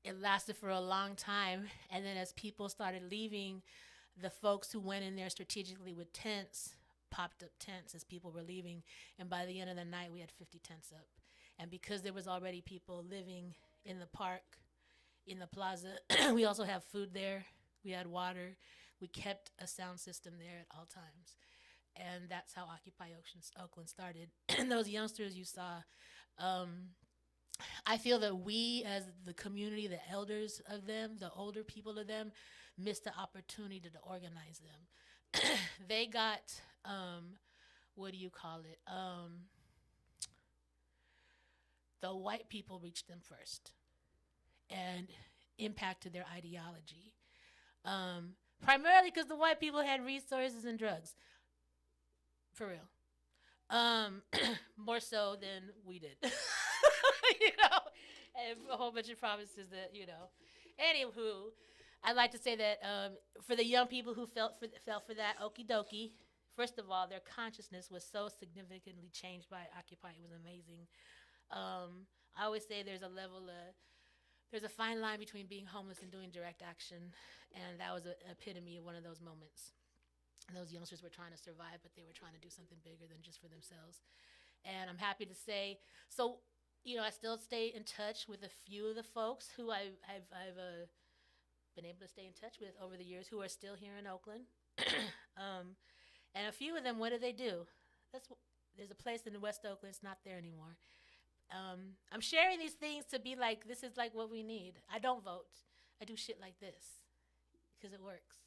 O: it lasted for a long time. And then as people started leaving, the folks who went in there strategically with tents popped up tents as people were leaving. And by the end of the night, we had 50 tents up. And because there was already people living in the park, in the plaza, we also have food there. We had water. We kept a sound system there at all times. And that's how Occupy Oakland started. And those youngsters you saw, I feel that we as the community, the elders of them, the older people of them, missed the opportunity to organize them. They got, the white people reached them first and impacted their ideology. Primarily because the white people had resources and drugs. For real. More so than we did. You know, and a whole bunch of promises that, you know. Anywho, I'd like to say that for the young people who fell for that okie dokie, first of all, their consciousness was so significantly changed by Occupy. It was amazing. I always say there's a fine line between being homeless and doing direct action, and that was an epitome of one of those moments. And those youngsters were trying to survive, but they were trying to do something bigger than just for themselves. And I'm happy to say, so, you know, I still stay in touch with a few of the folks who I've been able to stay in touch with over the years who are still here in Oakland. And a few of them, what do? There's a place in West Oakland, it's not there anymore. I'm sharing these things to be like, this is like what we need. I don't vote. I do shit like this because it works.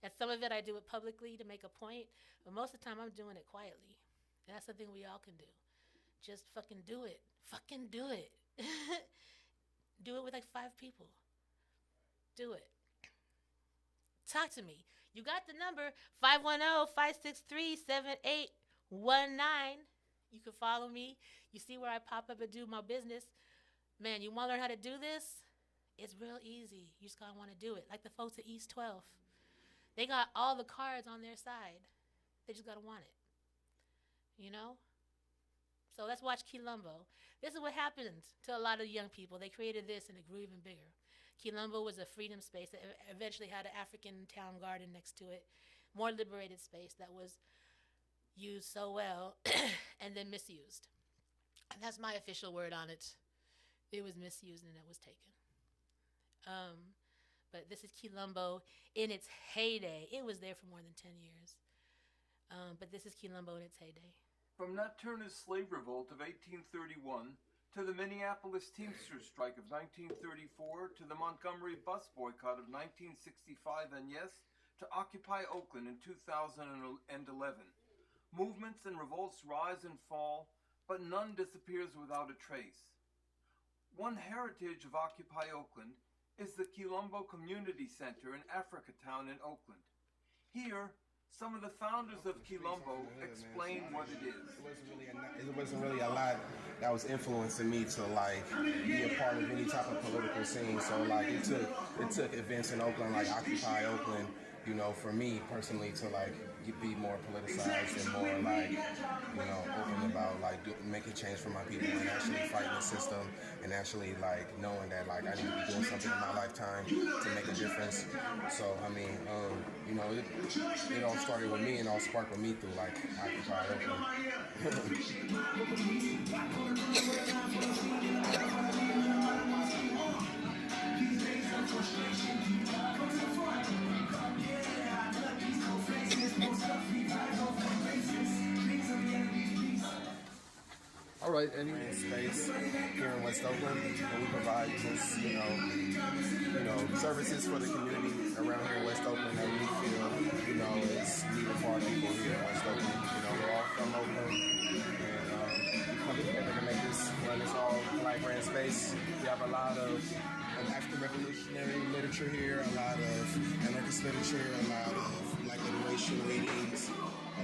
O: And some of it I do it publicly to make a point, but most of the time I'm doing it quietly. And that's something we all can do. Just fucking do it. Fucking do it. Do it with like 5 people. Do it. Talk to me. You got the number, 510-563-7819. You can follow me. You see where I pop up and do my business. Man, you want to learn how to do this? It's real easy. You just got to want to do it. Like the folks at East 12. They got all the cards on their side. They just got to want it. You know? So let's watch Quilombo. This is what happened to a lot of young people. They created this and it grew even bigger. Quilombo was a freedom space that eventually had an African town garden next to it. More liberated space that was used so well and then misused. And that's my official word on it. It was misused and it was taken. But this is Quilombo in its heyday. It was there for more than 10 years. But this is Quilombo in its heyday.
I: From Nat Turner's slave revolt of 1831 to the Minneapolis Teamsters strike of 1934 to the Montgomery bus boycott of 1965 and yes, to Occupy Oakland in 2011. Movements and revolts rise and fall, but none disappears without a trace. One heritage of Occupy Oakland is the Quilombo Community Center in Africatown in Oakland. Here, some of the founders of Quilombo explain what it is.
M: It wasn't really a lot that was influencing me to like be a part of any type of political scene. So like it took events in Oakland like Occupy Oakland, you know, for me personally to like be more politicized and more like, you know, open about like making change for my people and actually fighting the system and actually like knowing that like I need to be doing something in my lifetime to make a difference. So I mean, you know, it all started with me and all sparked with me through like Occupy Oakland.
N: All right, any
M: space here in West Oakland, and we provide just, you know, services for the community around here in West Oakland that we feel, you know, is needed for our people here in West Oakland. You know, we're all from Oakland, and we come together to make this, run this all Black brand space. We have a lot of African revolutionary literature here, a lot of anarchist literature, a lot of Black liberation readings, a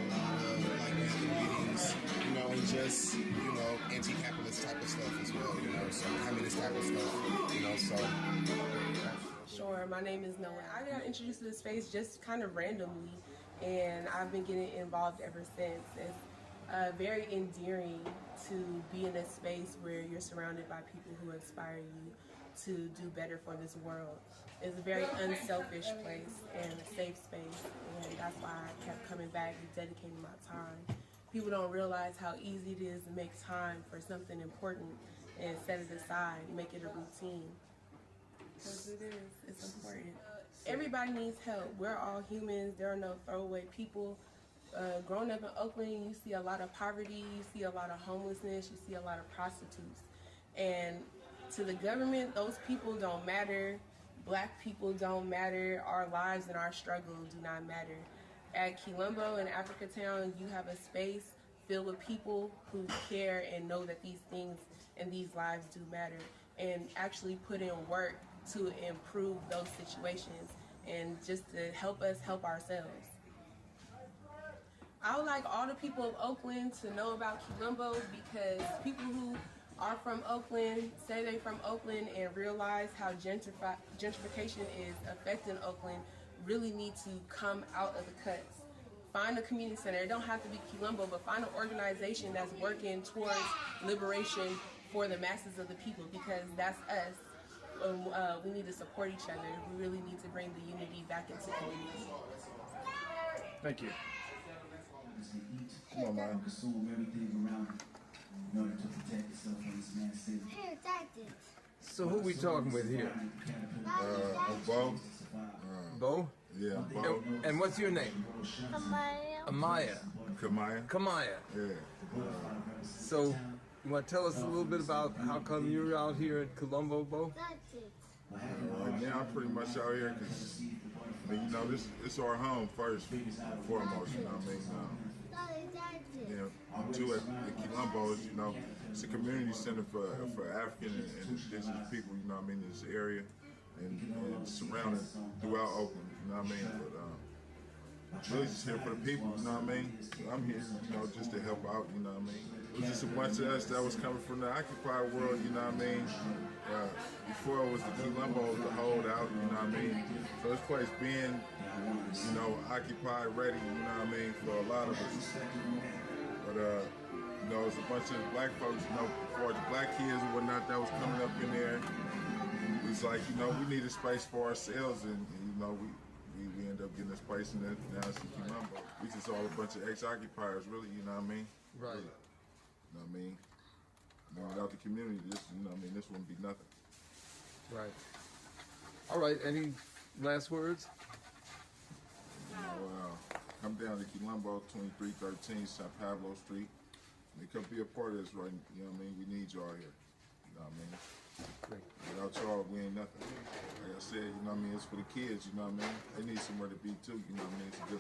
M: lot of Black Panther readings, you know, and just, you know, anti-capitalist type of stuff as well, you know, so communist type of stuff, you know, so.
X: Sure, my name is Noah. I got introduced to the space just kind of randomly, and I've been getting involved ever since. It's very endearing to be in a space where you're surrounded by people who inspire you to do better for this world. It's a very unselfish place and a safe space, and that's why I kept coming back and dedicating my time. People don't realize how easy it is to make time for something important and set it aside, make it a routine. Because it is, it's important. Everybody needs help. We're all humans. There are no throwaway people. Growing up in Oakland, you see a lot of poverty, you see a lot of homelessness, you see a lot of prostitutes. And to the government, those people don't matter. Black people don't matter. Our lives and our struggle do not matter. At Quilombo in Africatown, you have a space filled with people who care and know that these things and these lives do matter, and actually put in work to improve those situations and just to help us help ourselves. I would like all the people of Oakland to know about Quilombo, because people who are from Oakland, say they're from Oakland, and realize how gentrification is affecting Oakland, really need to come out of the cuts. Find a community center. It don't have to be Quilombo, but find an organization that's working towards liberation for the masses of the people, because that's us. We need to support each other. We really need to bring the unity back into communities.
N: Thank you.
P: Come on, man. Consume everything around in order to protect yourself from this man's city.
N: So who we talking with here?
H: Bo.
N: Bo?
H: Yeah, Bo.
N: And what's your name?
A: Amaya.
N: Amaya.
H: Kamaya.
N: Kamaya.
H: Yeah.
N: So, you want to tell us a little bit about how come you're out here at Colombo, Bo?
H: Right now, I'm pretty much out here because, I mean, you know, this our home first and foremost, you know what I mean? Two at Quilombo is, you know, it's a community center for African and indigenous people, you know what I mean, in this area and surrounded throughout Oakland, you know what I mean? But really just here for the people, you know what I mean? I'm here, you know, just to help out, you know what I mean? It was just a bunch of us that was coming from the occupied world, you know what I mean? Before it was the Quilombo, the holdout, you know what I mean? So this place being, you know, occupied, ready, you know what I mean, for a lot of us. But, you know, it's a bunch of black folks, you know, before the black kids and whatnot that was coming up in there. It's like, you know, we need a space for ourselves, and you know, we end up getting a space in there. Now it's Quilombo. We just all a bunch of ex-occupiers, really, you know what I mean?
N: Right.
H: Really. You know what I mean? You know, without the community, this, you know what I mean, this wouldn't be nothing.
N: Right. All right, any last words?
H: You know, come down to Quilombo, 2313 San Pablo Street. I mean, come be a part of this, right? You know what I mean? We need y'all here. You know what I mean?
N: Great.
H: Without y'all, we ain't nothing. Like I said, you know what I mean? It's for the kids, you know what I mean? They need somewhere to be too, you know what I mean? It's a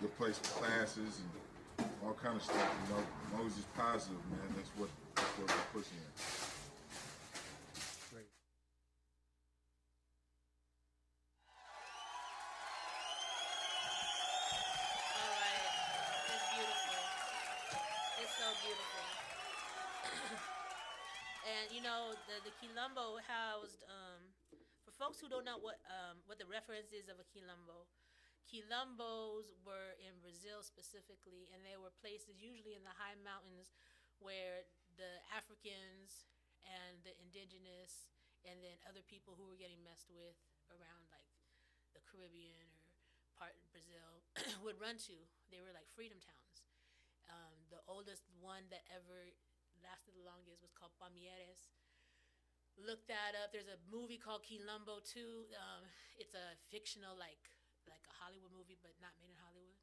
H: good place for classes and all kind of stuff, you know? As long as it's positive, man, that's what we're pushing at.
N: Great.
O: All right. It's beautiful. It's so beautiful. And you know, the Quilombo housed, for folks who don't know what the reference is of a Quilombo, Quilombos were in Brazil specifically, and they were places usually in the high mountains where the Africans and the indigenous and then other people who were getting messed with around like the Caribbean or part of Brazil would run to. They were like freedom towns. The oldest one that ever lasted the longest was called Palmeiras. Look that up. There's a movie called Quilombo 2. It's a fictional like a Hollywood movie, but not made in Hollywood.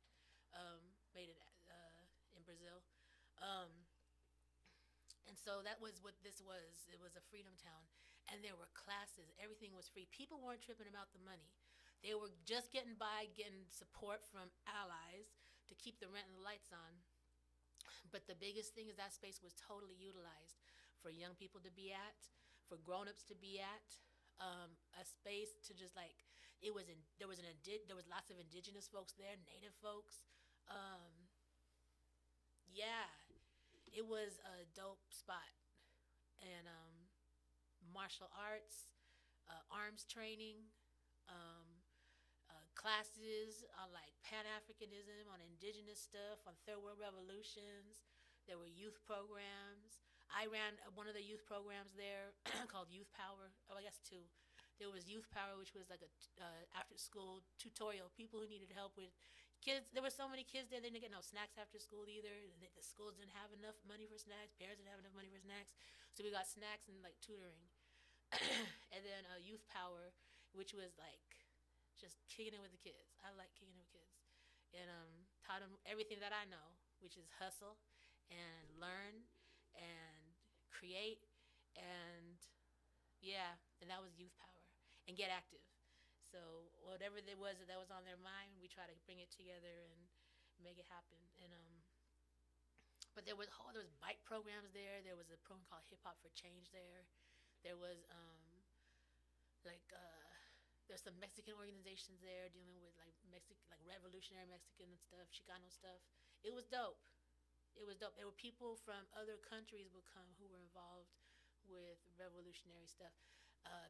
O: Made in Brazil. And so that was what this was. It was a freedom town. And there were classes. Everything was free. People weren't tripping about the money. They were just getting by, getting support from allies to keep the rent and the lights on. But the biggest thing is that space was totally utilized for young people to be at, for grown-ups to be at, a space to just like, there was lots of indigenous folks there, native folks. Yeah, it was a dope spot. And martial arts, arms training, classes on like Pan-Africanism, on indigenous stuff, on third world revolutions. There were youth programs. I ran one of the youth programs there called Youth Power. Oh, I guess two. There was Youth Power, which was like a after-school tutorial. People who needed help with kids. There were so many kids there, they didn't get no snacks after school either. The schools didn't have enough money for snacks. Parents didn't have enough money for snacks. So we got snacks and like tutoring. And then Youth Power, which was like just kicking it with the kids. I like kicking it with kids. And taught them everything that I know, which is hustle and learn and create and and that was Youth Power and get active. So whatever there was that was on their mind, we try to bring it together and make it happen. And but there was bike programs there. There was a program called Hip Hop for Change there. There was there's some Mexican organizations there dealing with like revolutionary Mexican and stuff, Chicano stuff. It was dope. It was dope. There were people from other countries would come who were involved with revolutionary stuff.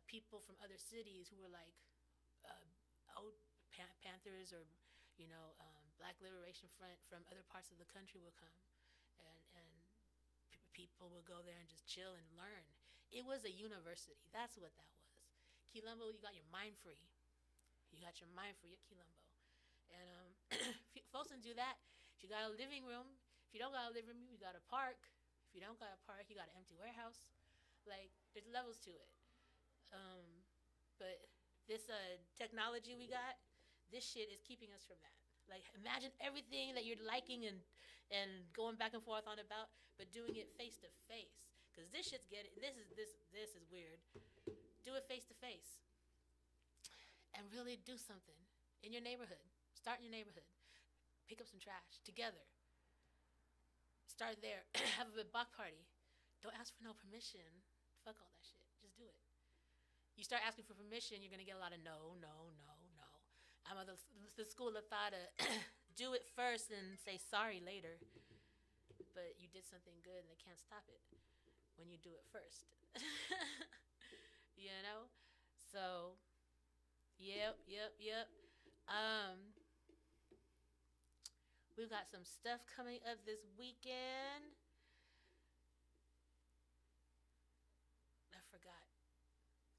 O: People from other cities who were like old Panthers or Black Liberation Front from other parts of the country would come, and people would go there and just chill and learn. It was a university. That's what that was. Quilombo, you got your mind free. You got your mind free at Quilombo. And folks can do that. If you got a living room, if you don't got a living room, you got a park. If you don't got a park, you got an empty warehouse. Like, there's levels to it. But this technology we got, this shit is keeping us from that. Like, imagine everything that you're liking and going back and forth on about, but doing it face to face. Because this shit's this is weird. Do it face to face. And really do something in your neighborhood. Start in your neighborhood. Pick up some trash together. Start there. Have a block party. Don't ask for no permission. Fuck all that shit. Just do it. You start asking for permission, you're going to get a lot of no. I'm of the school of thought of do it first and say sorry later. But you did something good and they can't stop it when you do it first. So, yep. We've got some stuff coming up this weekend. I forgot.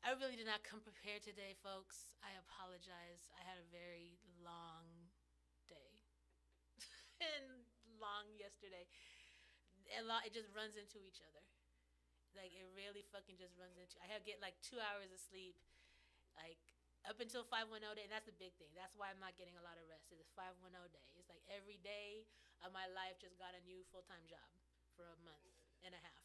O: I really did not come prepared today, folks. I apologize. I had a very long day. And long yesterday. It just runs into each other. Like, it really fucking just runs into... I have to get like 2 hours of sleep. Like, up until 510 day. And that's the big thing. That's why I'm not getting a lot of rest. It's 510 day. It's like every day of my life just got a new full-time job for a month and a half.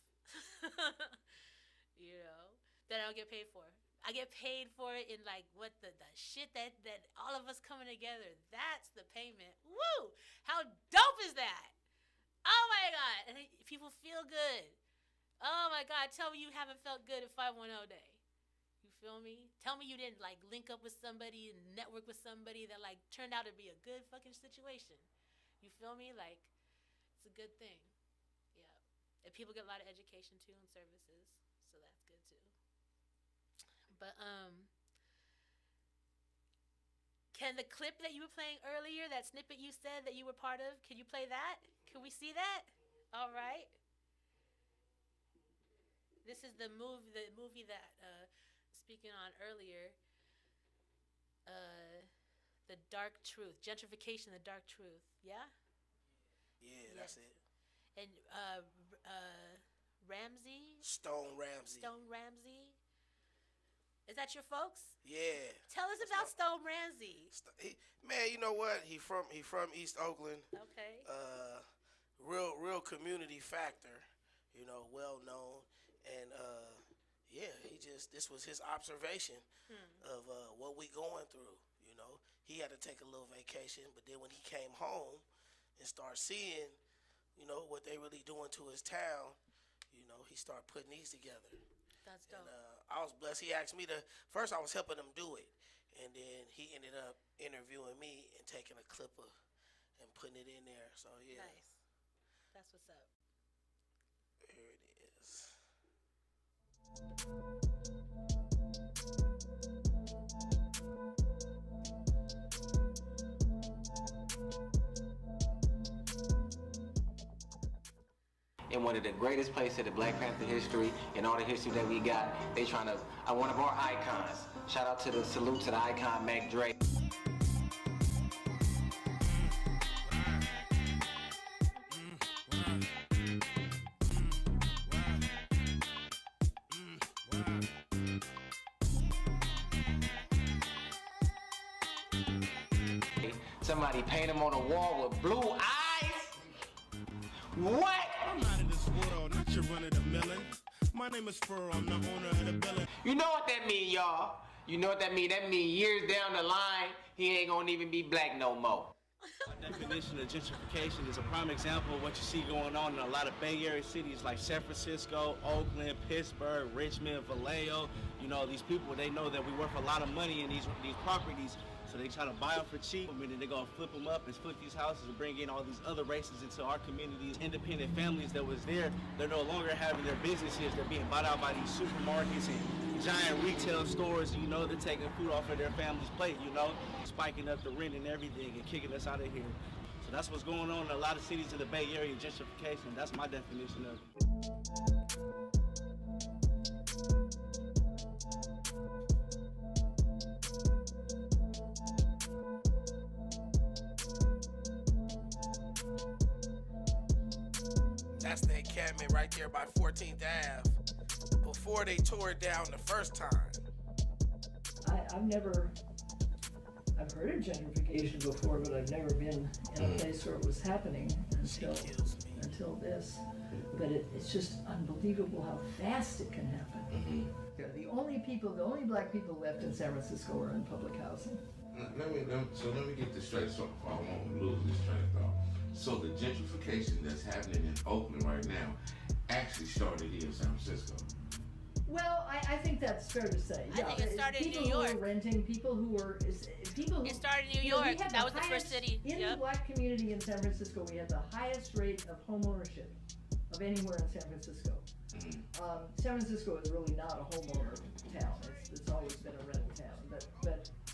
O: That I don't get paid for. I get paid for it in like what the shit that all of us coming together. That's the payment. Woo! How dope is that? Oh my God. And people feel good. Oh my God. Tell me you haven't felt good at 510 day. You feel me? Tell me you didn't like link up with somebody and network with somebody that like turned out to be a good fucking situation. You feel me? Like, it's a good thing. Yeah. And people get a lot of education too and services. So that's good too. But can the clip that you were playing earlier, that snippet you said that you were part of, can you play that? Can we see that? All right. This is the movie that speaking on earlier, The Dark Truth, Gentrification, The Dark Truth. Yeah?
R: Yeah, that's it.
O: And Ramsey?
R: Stone Ramsey.
O: Stone Ramsey. Is that your folks?
R: Yeah.
O: Tell us about Stone Ramsey.
R: Man, you know what? He from East Oakland.
O: Okay.
R: Real community factor, well known, and this was his observation of what we going through. He had to take a little vacation, but then when he came home and started seeing, what they really doing to his town, he started putting these together.
O: That's dope.
R: And I was blessed. He asked me first I was helping him do it, and then he ended up interviewing me and taking a clip and putting it in there. So yeah.
O: Nice. That's what's up.
R: Here it is.
S: in one of the greatest places in the Black Panther history and all the history that we got. They trying to, one of our icons. Shout out to the salute to the icon, Mac Dre. Somebody paint him on a wall with blue eyes? What?
J: I'm out of this world, not your run-of-the-millin'. My name is Furrow, I'm the owner of the building.
S: You know what that mean, y'all? You know what that mean? That mean years down the line, he ain't gonna even be black no more.
B: My definition of gentrification is a prime example of what you see going on in a lot of Bay Area cities like San Francisco, Oakland, Pittsburgh, Richmond, Vallejo. You know, these people, they know that we worth a lot of money in these properties, so they try to buy them for cheap. I mean, they're gonna flip them up and flip these houses and bring in all these other races into our communities. Independent families that was there, they're no longer having their businesses. They're being bought out by these supermarkets and giant retail stores. You know, they're taking food off of their family's plate, you know, spiking up the rent and everything and kicking us out of here. So that's what's going on in a lot of cities in the Bay Area, gentrification. That's my definition of it.
R: That's the encampment right there by 14th Ave. Before they tore it down the first time.
T: I've heard of gentrification before, but I've never been in a place where it was happening until this. But it's just unbelievable how fast it can happen. The only black people left in San Francisco are in public housing.
H: Let me get this straight so I won't lose this train of thought. So the gentrification that's happening in Oakland right now actually started here in San Francisco.
T: Well, I think that's fair to say.
A: I think it started in New York.
T: People who were renting, people who were.
A: It started in New York. That was the first city.
T: In the black community in San Francisco, we had the highest rate of home ownership of anywhere in San Francisco. San Francisco is really not a homeowner town. It's always been a rental town.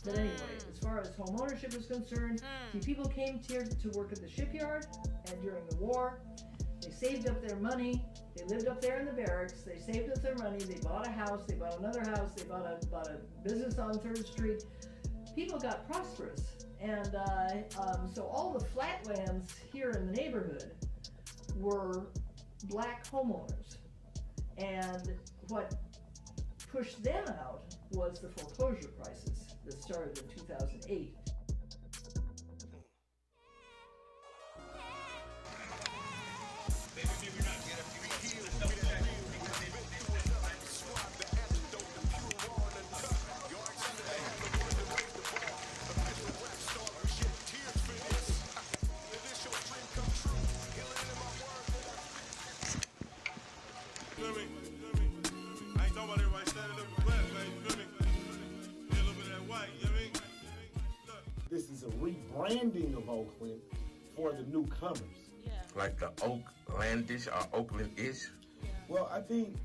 T: But anyway, as far as home ownership is concerned, people came here to work at the shipyard, and during the war, they saved up their money. They lived up there in the barracks. They saved up their money. They bought a house. They bought another house. They bought a business on 3rd Street. People got prosperous, and so all the flatlands here in the neighborhood were black homeowners, and what pushed them out was the foreclosure crisis that started in 2008.
U: This is a rebranding of Oakland for the newcomers.
A: Yeah.
H: Like the Oaklandish or Oakland-ish?
U: Well, I think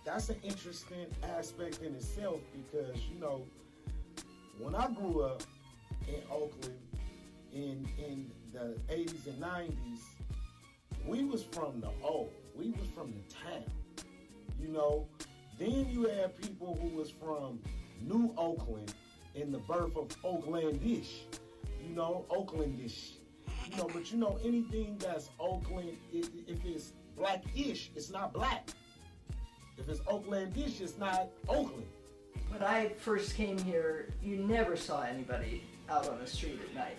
U: that's an interesting aspect in itself because, you know, when I grew up in Oakland in the 80s and 90s, we was from the old. We was from the town. You know, then you had people who was from New Oakland in the birth of Oaklandish, you know, Oaklandish. You know, but you know, anything that's Oakland, if it's black-ish, it's not black. If it's Oaklandish, it's not Oakland.
T: When I first came here, you never saw anybody out on the street at night.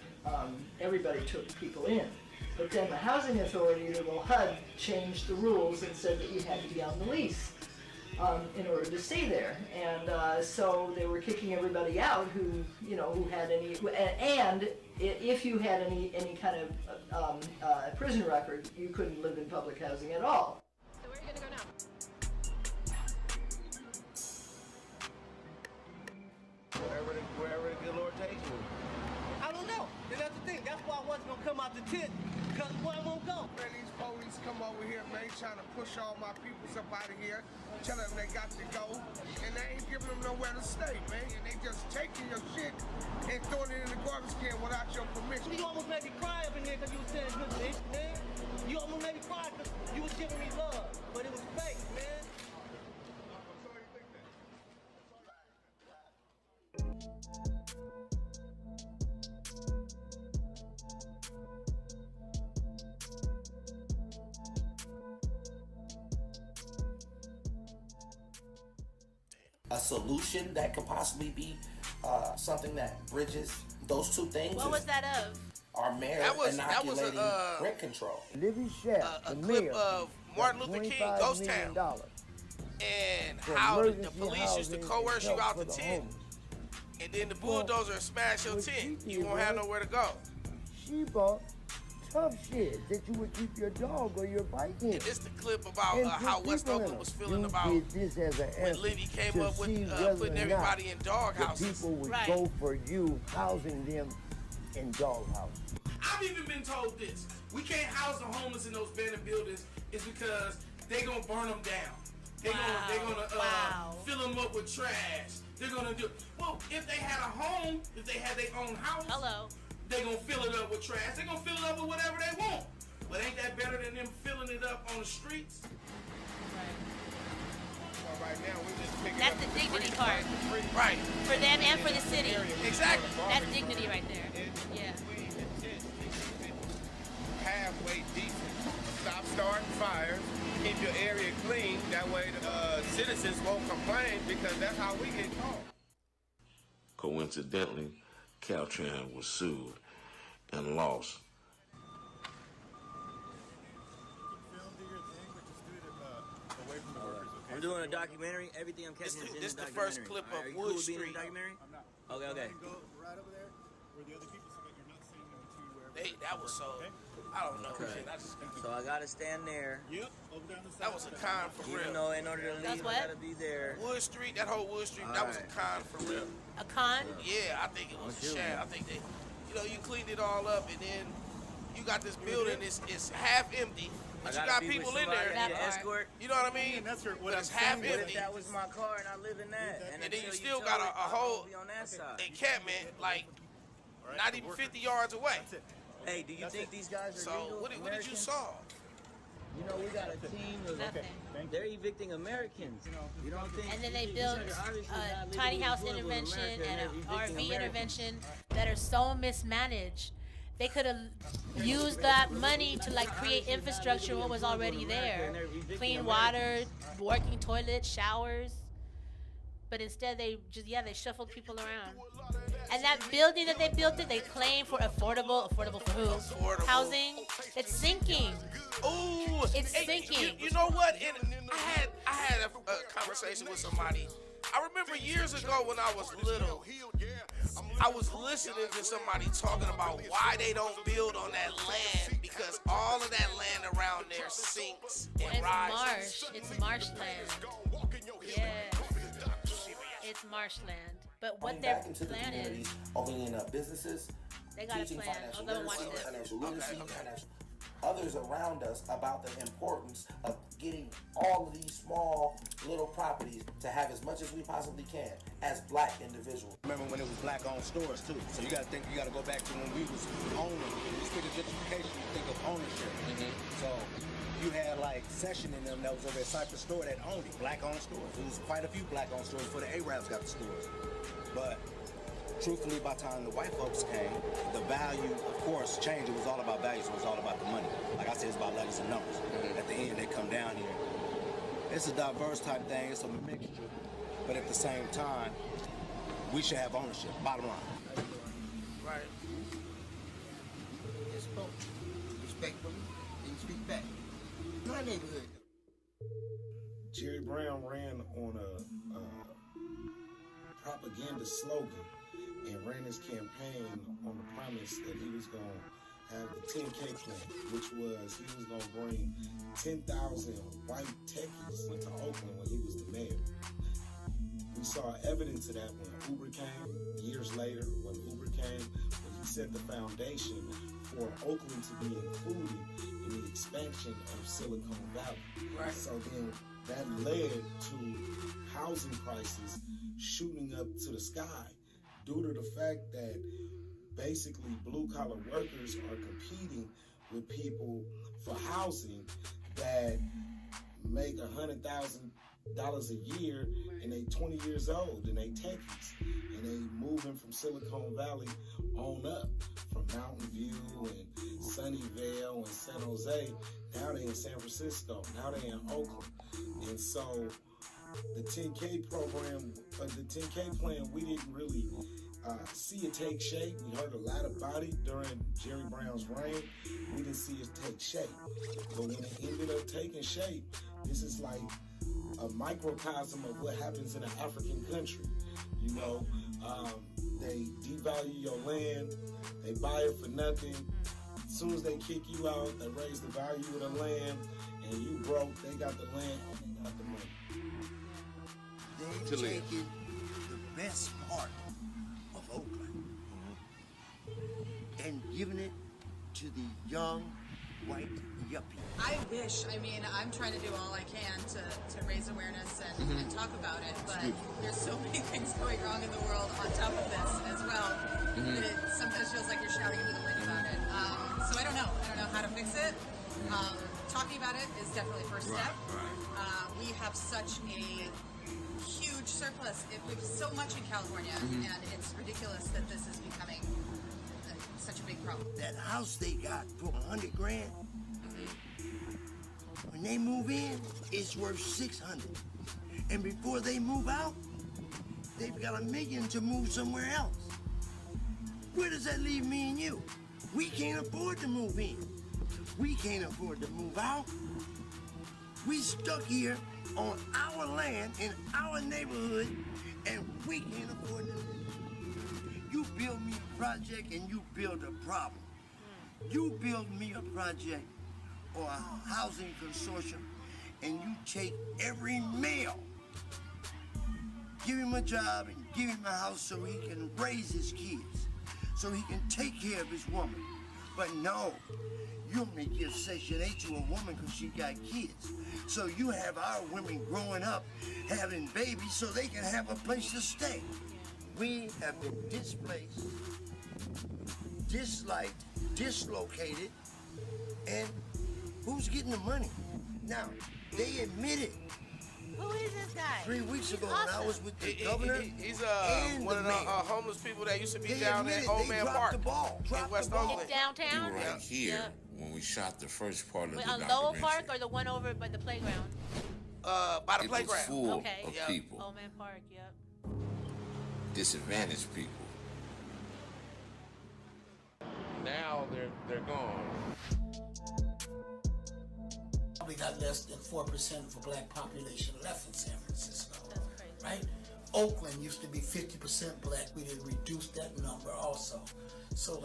T: Everybody took people in. But then the housing authority, the little HUD, changed the rules and said that you had to be on the lease in order to stay there. And so they were kicking everybody out who had any, and if you had any kind of prison record, you couldn't live in public housing at all.
A: So where are you gonna go now?
B: Wherever the good Lord takes me.
V: I don't know. And that's the thing. That's why I wasn't gonna come out the tent, because I won't go.
Y: Man, these police come over here, man, trying to push all my peoples up out of here, telling them they got to go, and they ain't giving them nowhere to stay, man. And they just taking your shit and throwing it in the garbage can without your permission.
V: You almost made me cry up in here because you was saying good shit, man. You almost made me cry because you was
D: a solution that could possibly be something that bridges those two things.
O: What was that of?
D: Our mayor inoculating rent control.
E: Libby Sheff,
R: A
E: the
R: clip
E: mayor,
R: of Martin Luther King Ghost Town, and how the police used to coerce you out the tent, and then the bulldozer smash your tent. You won't have nowhere to go.
E: She bought tough shit that you would keep your dog or your bike in.
R: And this the clip about how West Oakland was feeling about when Liddy came up with putting everybody in dog houses.
E: People would go for you housing them in dog houses.
F: I've even been told this. We can't house the homeless in those abandoned buildings is because they gonna burn them down. They're gonna fill them up with trash. They're gonna do. Well, if they had a home, if they had their own house, they're gonna fill it up with trash. They're gonna fill it up with whatever they want. But ain't that better than them filling it up on the streets?
R: Well, right now we're just picking
O: That's the dignity part.
R: Right.
O: For them and for the city.
R: Exactly.
O: That's dignity right there. Yeah.
R: Halfway decent. Stop starting fires. Keep your area clean. That way the citizens won't complain because that's how we get caught.
H: Coincidentally, Caltrans was sued and lost.
Q: I'm doing a documentary. Everything I'm catching is in
R: This
Q: the
R: the
Q: documentary.
R: first clip
Q: Are
R: of
Q: you
R: Wood
Q: cool with being
R: Street.
Q: in the documentary? Okay, okay.
R: That was so. I don't know.
Q: Okay.
R: Shit, I just,
Q: So I gotta stand there.
R: Yep. That was a con for real.
Q: Even though in order to leave, I gotta be there.
R: Wood Street, that whole Wood Street, that was a con for real.
O: A con?
R: Yeah, I think it was
Q: Don't
R: a
Q: you,
R: sham.
Q: man.
R: I think they, you cleaned it all up, and then you got this building. It's half empty, but you got people in there.
Q: I need an escort.
R: You know what I mean? That's half
Q: What if
R: empty.
Q: that was my car and I live in that?
R: And then you
Q: until
R: still
Q: tow
R: got
Q: it,
R: a whole
Q: I'll be on that side.
R: encampment, like not even 50 yards away.
Q: Hey, do you think these guys are
R: So
Q: legal?
R: what did you
Q: Americans?
R: solve?
Q: You know, we got a team of they're evicting Americans. You don't think?
O: And then they
Q: these
O: built
Q: are obviously
O: a
Q: not
O: tiny
Q: legally
O: house
Q: employable in
O: intervention
Q: America,
O: and
Q: they're
O: an
Q: evicting
O: RV
Q: Americans.
O: intervention that are so mismanaged. They could have used that money to like create infrastructure what was already there. Clean water, working toilets, showers. But instead they just, they shuffled people around. And that building that they built they claim for affordable for who? Housing. It's sinking.
R: Ooh,
O: it's sinking.
R: You know what? And I had a conversation with somebody. I remember years ago when I was little, I was listening to somebody talking about why they don't build on that land because all of that land around there sinks and rises.
O: It's marshland. Yeah. It's marshland. But what their
D: back into the
O: plan
D: communities,
O: is,
D: opening up businesses,
O: they got a
D: teaching
O: plan.
D: financial
O: Although watch
D: literacy,
O: this.
D: financial literacy, financial others around us about the importance of getting all of these small little properties to have as much as we possibly can as black individuals.
W: Remember when it was black-owned stores too? So you got to go back to when we was owning. When you speak of gentrification, you think of ownership. So you had like Session in them that was over at Cypress Store that owned it, black-owned stores. There was quite a few black-owned stores before the Arabs got the stores. But truthfully, by the time the white folks came, the value, of course, changed. It was all about values. It was all about the money. Like I said, it's about letters and numbers. At the end, they come down here. It's a diverse type thing. It's a mixture. But at the same time, we should have ownership, bottom line.
R: Right.
Z: You spoke respectfully, and you speak back. My neighborhood.
U: Jerry Brown ran on a propaganda slogan and ran his campaign on the premise that he was going to have the 10K plan, which was he was going to bring 10,000 white techies into Oakland when he was the mayor. We saw evidence of that when Uber came, years later when Uber came, when he set the foundation for Oakland to be included in the expansion of Silicon Valley.
R: Right.
U: So then that led to housing prices shooting up to the sky due to the fact that basically blue-collar workers are competing with people for housing that make $100,000 a year and they 20 years old and they techies and they moving from Silicon Valley on up from Mountain View and Sunnyvale and San Jose. Now they in San Francisco. Now they in Oakland. And so the 10K program, the 10K plan, we didn't really see it take shape. We heard a lot about it during Jerry Brown's reign. We didn't see it take shape. But when it ended up taking shape, this is like a microcosm of what happens in an African country. You know, they devalue your land, they buy it for nothing. As soon as they kick you out, they raise the value of the land, and you broke, they got the land, and they got the money.
Z: They're taking the best part of Oakland and giving it to the young white yuppie.
C: I wish, I'm trying to do all I can to raise awareness and talk about it, but there's so many things going wrong in the world on top of this as well, that it sometimes feels like you're shouting into the wind about it. So I don't know how to fix it. Talking about it is definitely first step. We have such a huge surplus. We have so much in California, and it's ridiculous that this is becoming such a big problem.
Z: That house they got for $100 grand, when they move in, it's worth $600. And before they move out, they've got $1 million to move somewhere else. Where does that leave me and you? We can't afford to move in. We can't afford to move out. We stuck here on our land, in our neighborhood, and we can't afford to live. You build me a project and you build a problem. You build me a project or a housing consortium and you take every male, give him a job and give him a house so he can raise his kids, so he can take care of his woman. But no, you only give Section 8 to a woman because she got kids. So you have our women growing up, having babies so they can have a place to stay. We have been displaced, disliked, dislocated, and who's getting the money? Now, they admit it.
O: Who is this guy?
Z: 3 weeks ago when I was with the governor
R: He's
Z: and
R: one
Z: the
R: of the
Z: mayor.
R: homeless people that used to be
Z: They
R: down
Z: admit
R: at
Z: it.
R: Old
Z: They
R: Man
Z: dropped
R: Park
Z: the ball.
R: in West Oakland.
O: Downtown?
H: You right here when we shot the first part of
O: Wait,
H: the
O: on
H: documentary.
O: Lowell Park or the one over by the playground?
R: By the
H: it
R: playground.
H: was full
O: Okay.
H: of
O: Yep.
H: people,
O: Old Man Park, yep.
H: disadvantaged people. Now they're gone.
G: Probably got less than 4% of the black population left in San Francisco, right? Oakland used to be 50% black. We did reduce that number also. So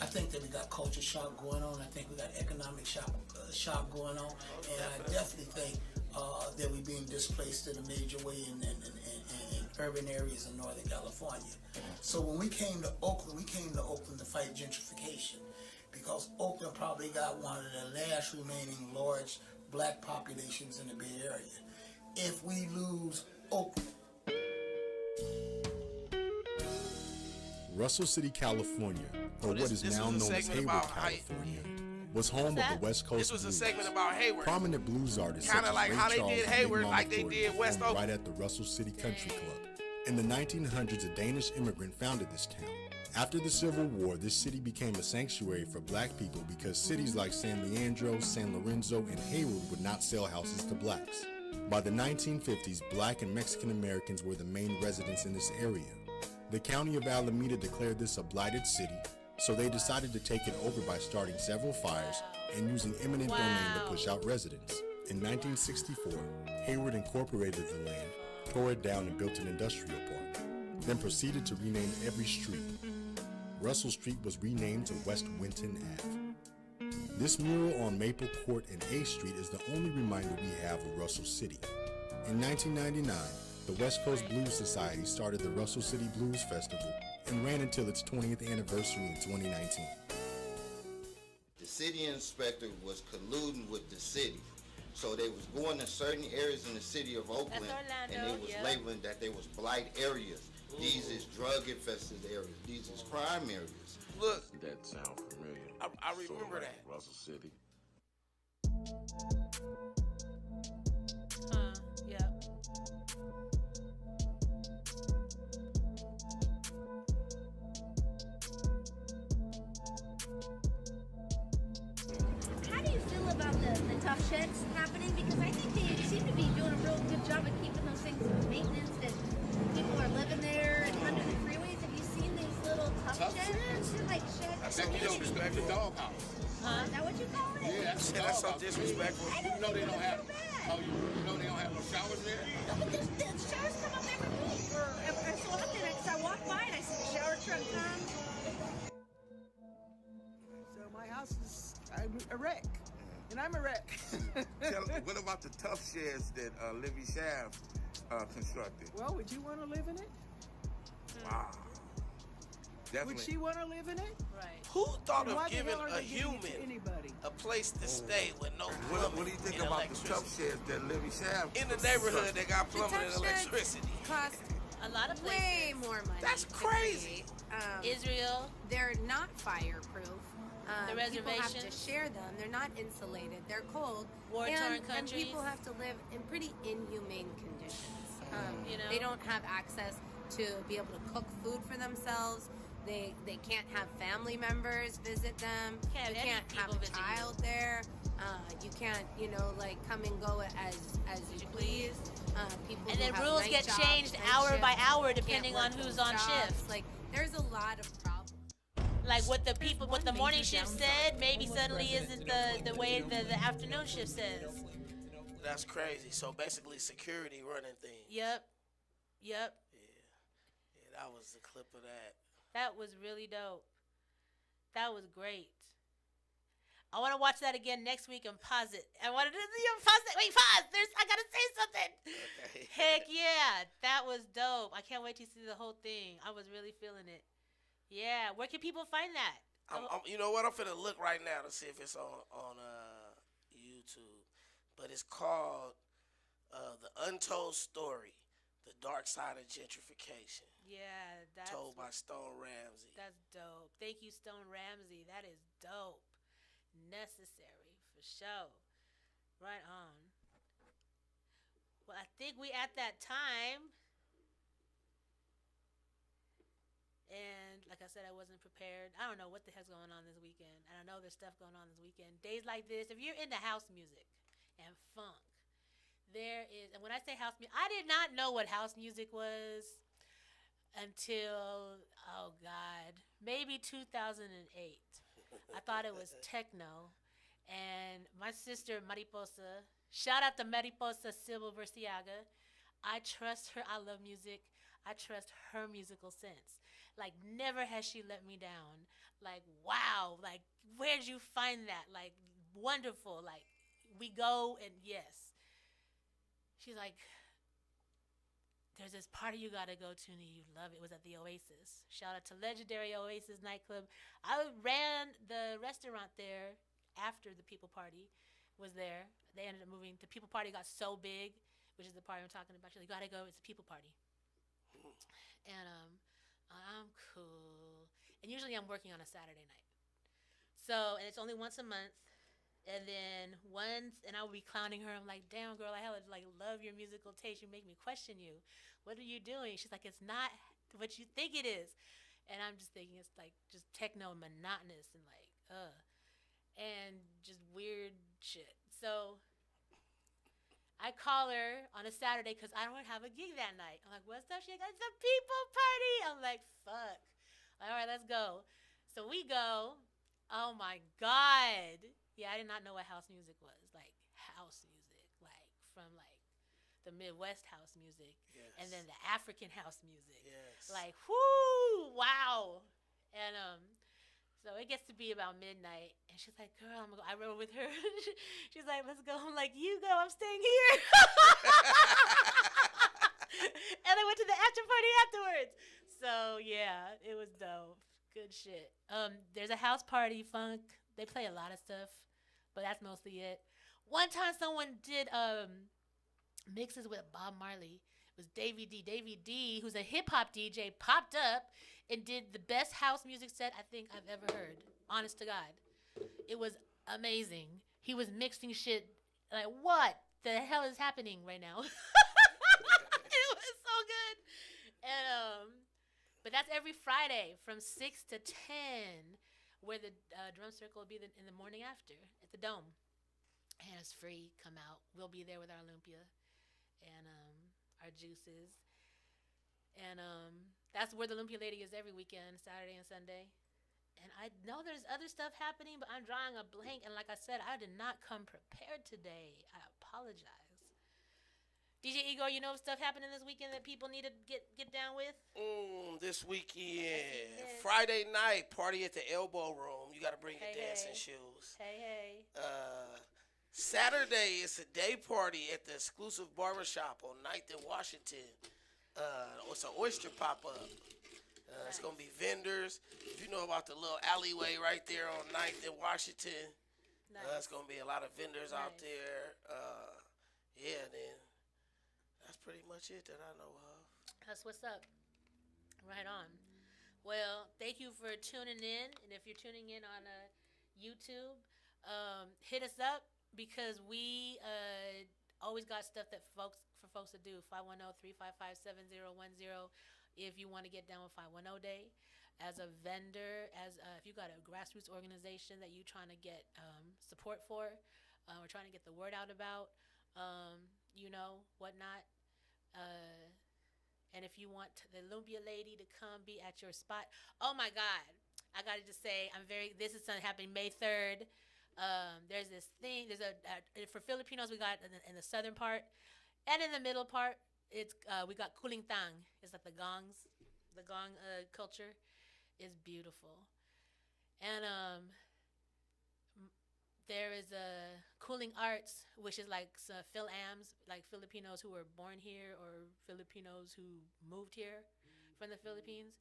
G: I think that we got culture shock going on. I think we got economic shock going on. And I definitely think that we're being displaced in a major way in urban areas in Northern California. So when we came to Oakland to fight gentrification, because Oakland probably got one of the last remaining large black populations in the Bay Area. If we lose Oakland.
I: Russell City, California, or what is now known as Hayward, California, was home of the West Coast
R: This was a
I: Blues.
R: segment about Hayward.
I: Prominent blues artists
R: Kinda
I: such
R: like
I: as
R: how
I: Ray
R: they
I: Charles
R: did
I: and
R: Hayward,
I: Big
R: like
I: Mama
R: they
I: Thornton
R: did West
I: performed
R: Oakland.
I: right at the Russell City Country Club. In the 1900s, a Danish immigrant founded this town. After the Civil War, this city became a sanctuary for black people because cities like San Leandro, San Lorenzo, and Hayward would not sell houses to blacks. By the 1950s, black and Mexican Americans were the main residents in this area. The county of Alameda declared this a blighted city, so they decided to take it over by starting several fires and using eminent domain to push out residents. In 1964, Hayward incorporated the land, tore it down and built an industrial park, then proceeded to rename every street. Russell Street was renamed to West Winton Ave. This mural on Maple Court and A Street is the only reminder we have of Russell City. In 1999, the West Coast Blues Society started the Russell City Blues Festival and ran until its 20th anniversary in 2019.
K: The city inspector was colluding with the city. So they was going to certain areas in the city of Oakland and they was labeling that they was blight areas. These is drug infested areas. These is crime areas.
R: Look,
H: that sound familiar.
R: I remember
H: like
R: that.
H: Russell City.
O: Yep.
L: How do you feel about
J: the tough sheds happening? Because I think they seem to be doing a real good job of keeping those things maintenance and people are living there and under the freeways. Have you seen these little tough sheds? They're like sheds.
L: That's some disrespect to doghouse.
J: Is that what you call it?
L: Yeah, that's so disrespectful. You know they don't have. Oh, you know they don't have no showers there.
J: No, but the showers come up every week or so often. Because I walk by and I see the shower truck come.
M: So my house is a wreck, and I'm a wreck.
L: What about the tough sheds that Livy Shaft constructed?
M: Well, would you want to live in it?
L: Wow. Definitely.
M: Would she want to live in it?
O: Right.
R: Who thought
M: And why
R: of
M: the
R: giving
M: hell are
R: a
M: they giving it to
R: human
M: anybody?
R: a place to stay with no
L: What
R: plumbing
L: do you think
R: and
L: about the tough
R: electricity?
L: sheds that Livy Shaft?
R: In the neighborhood, they got plumbing and
A: tough sheds
R: electricity.
A: cost
O: A lot of places.
A: way more money.
R: That's
A: to
R: crazy.
A: create.
O: Israel.
A: They're not fireproof.
O: The
A: People have to
O: reservations.
A: share them. They're not insulated. They're cold.
O: War-torn
A: and
O: countries.
A: people have to live in pretty inhumane conditions.
O: You know?
A: They don't have access to be able to cook food for themselves. They can't have family members visit them.
O: Can't have
A: you
O: any
A: can't have
O: people
A: a
O: visit you.
A: child there. You can't, like come and go as you please. People
O: And
A: who
O: then
A: have
O: rules
A: night
O: get
A: jobs,
O: changed
A: night
O: hour by
A: shifts,
O: hour
A: can't
O: depending
A: work
O: on who's
A: those
O: on
A: jobs.
O: shift.
A: Like there's a lot of problems.
O: Like what the people, what the
A: one
O: morning
A: major
O: shift
A: downside.
O: said, maybe suddenly isn't the way the afternoon shift says.
R: That's crazy. So basically, security running things.
O: Yep.
R: Yeah, that was the clip of that.
O: That was really dope. That was great. I want to watch that again next week and pause it. I wanted to pause it. Wait, pause. I gotta say something.
R: Okay.
O: Heck yeah, that was dope. I can't wait to see the whole thing. I was really feeling it. Yeah, where can people find that?
R: You know what? I'm finna look right now to see if it's on YouTube. But it's called The Untold Story: The Dark Side of Gentrification.
O: Yeah, that's
R: Told by Stone Ramsey.
O: That's dope. Thank you, Stone Ramsey. That is dope. Necessary for sure. Right on. Well, I think we at that time. And like I said, I wasn't prepared. I don't know what the heck's going on this weekend. And I know there's stuff going on this weekend. Days like this, if you're into house music and funk, there is, and when I say house music, I did not know what house music was until, oh God, maybe 2008. I thought it was techno. And my sister, Mariposa, shout out to Mariposa Silva Versiaga. I trust her. I love music. I trust her musical sense. Like, never has she let me down. Like, wow. Like, where'd you find that? Like, wonderful. Like, we go and yes. She's like, there's this party you gotta go to and you love it. It was at the Oasis. Shout out to legendary Oasis nightclub. I ran the restaurant there after the People Party was there. They ended up moving. The People Party got so big, which is the party I'm talking about. She's like, you gotta go. It's a People Party. And I'm cool. And usually I'm working on a Saturday night. So, and it's only once a month. And then and I would be clowning her. I'm like, damn, girl, I love your musical taste. You make me question you. What are you doing? She's like, it's not what you think it is. And I'm just thinking it's like just techno and monotonous and like, and just weird shit. So I call her on a Saturday because I don't have a gig that night. I'm like, what's up? She's like, it's a People Party. I'm like, fuck. All right, let's go. So we go. Oh my God. Yeah, I did not know what house music was. Like house music, like from like the Midwest house music,
R: Yes.
O: and then the African house music.
R: Yes.
O: Like, whoo, wow. And so it gets to be about midnight, and she's like, "Girl, I'm gonna go." I rode with her. She's like, "Let's go." I'm like, "You go. I'm staying here." And I went to the after party afterwards. So yeah, it was dope. Good shit. There's a house party funk. They play a lot of stuff, but that's mostly it. One time someone did mixes with Bob Marley. It was Davey D. Davey D, who's a hip-hop DJ, popped up and did the best house music set I think I've ever heard. Honest to God. It was amazing. He was mixing shit like, what the hell is happening right now? It was so good. And but that's every Friday from 6 to 10, where the drum circle will be in the morning after at the Dome. and it's free. Come out. We'll be there with our lumpia and our juices. And that's where the Lumpia Lady is every weekend, Saturday and Sunday. And I know there's other stuff happening, but I'm drawing a blank. And like I said, I did not come prepared today. I apologize. DJ Igor, you know stuff happening this weekend that people need to get down with?
R: This weekend, Friday night, party at the Elbow Room. You got to bring your dancing shoes.
O: Hey.
R: Saturday, it's a day party at the exclusive barbershop on 9th and Washington. It's an oyster pop-up. It's going to be vendors. If you know about the little alleyway right there on 9th and Washington, it's going to be a lot of vendors out there. Then that's pretty much it that I know of.
O: That's what's up. Right on. Well, thank you for tuning in. And if you're tuning in on YouTube, hit us up because we always got stuff that folks to do. 510-355-7010 if you want to get down with 510 Day. As a vendor, if you got a grassroots organization that you're trying to get support for, we're trying to get the word out about, whatnot. And if you want the Lumpia Lady to come be at your spot, oh my God, I gotta just say, this is something happening May 3rd. There's this thing, for Filipinos, we got in the southern part, and in the middle part, we got Kulintang. It's like the gong culture is beautiful. And there is a Cooling Arts, which is like Phil-Ams, like Filipinos who were born here or Filipinos who moved here from the Philippines,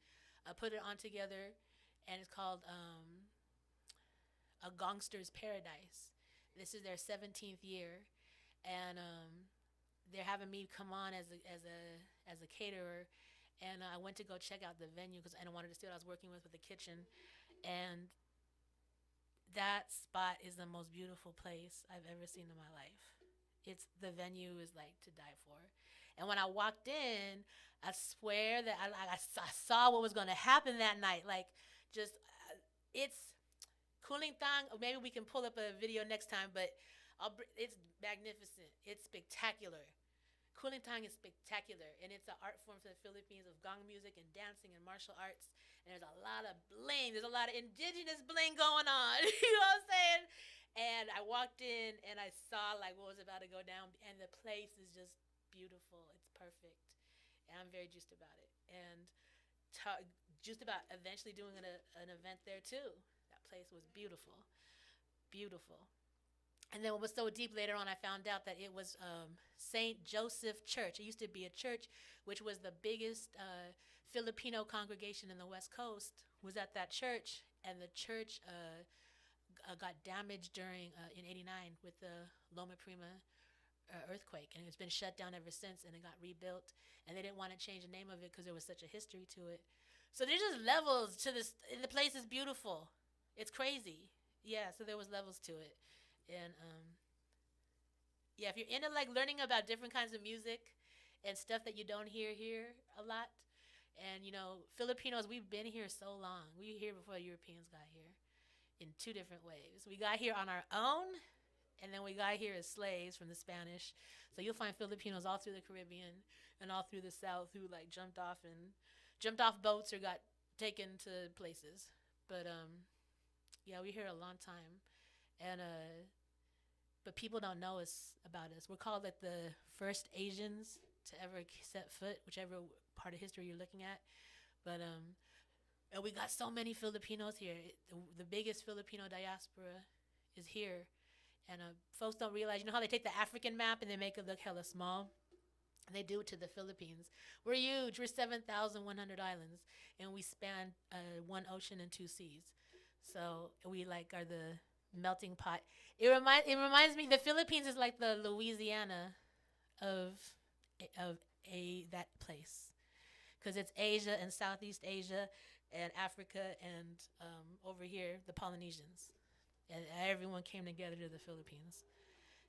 O: put it on together, and it's called A Gongster's Paradise. This is their 17th year, and they're having me come on as a caterer, and I went to go check out the venue because I wanted to see what I was working with the kitchen, and that spot is the most beautiful place I've ever seen in my life. The venue is like to die for. And when I walked in, I swear that I saw what was going to happen that night. It's Kulintang. Maybe we can pull up a video next time, but it's magnificent. It's spectacular. Kulintang is spectacular, and it's an art form for the Philippines of gong music and dancing and martial arts. And there's a lot of bling. There's a lot of indigenous bling going on. You know what I'm saying? And I walked in, and I saw what was about to go down, and the place is just beautiful. It's perfect, and I'm very juiced about it. And juiced about eventually doing an event there too. That place was beautiful, beautiful. And then what was so deep later on, I found out that it was St. Joseph Church. It used to be a church, which was the biggest Filipino congregation in the West Coast, was at that church. And the church got damaged in '89 with the Loma Prima earthquake. And it's been shut down ever since, and it got rebuilt. And they didn't want to change the name of it because there was such a history to it. So there's just levels to this. And the place is beautiful. It's crazy. Yeah, so there was levels to it. And if you're into learning about different kinds of music and stuff that you don't hear here a lot, and Filipinos, we've been here so long. We were here before Europeans got here in two different ways. We got here on our own, and then we got here as slaves from the Spanish. So you'll find Filipinos all through the Caribbean and all through the South who jumped off boats or got taken to places. But we're here a long time, and but people don't know about us. We're called the first Asians to ever set foot, whichever part of history you're looking at. But and we got so many Filipinos here. The biggest Filipino diaspora is here, and folks don't realize. You know how they take the African map and they make it look hella small? And they do it to the Philippines. We're huge. We're 7,100 islands, and we span one ocean and two seas. So we are the melting pot. It reminds me, the Philippines is like the Louisiana of that place, because it's Asia and Southeast Asia and Africa and over here the Polynesians, and everyone came together to the Philippines,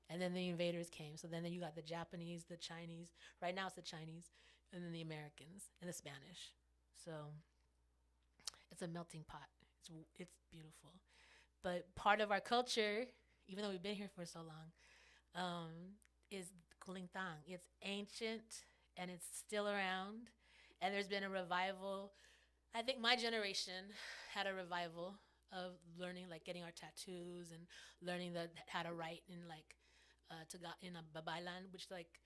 O: and then the invaders came. So then you got the Japanese, the Chinese. Right now it's the Chinese, and then the Americans and the Spanish. So it's a melting pot. It's beautiful. But part of our culture, even though we've been here for so long, is Kulintang. It's ancient and it's still around. And there's been a revival. I think my generation had a revival of learning, like getting our tattoos and learning how to write in like in a Babaylan, which like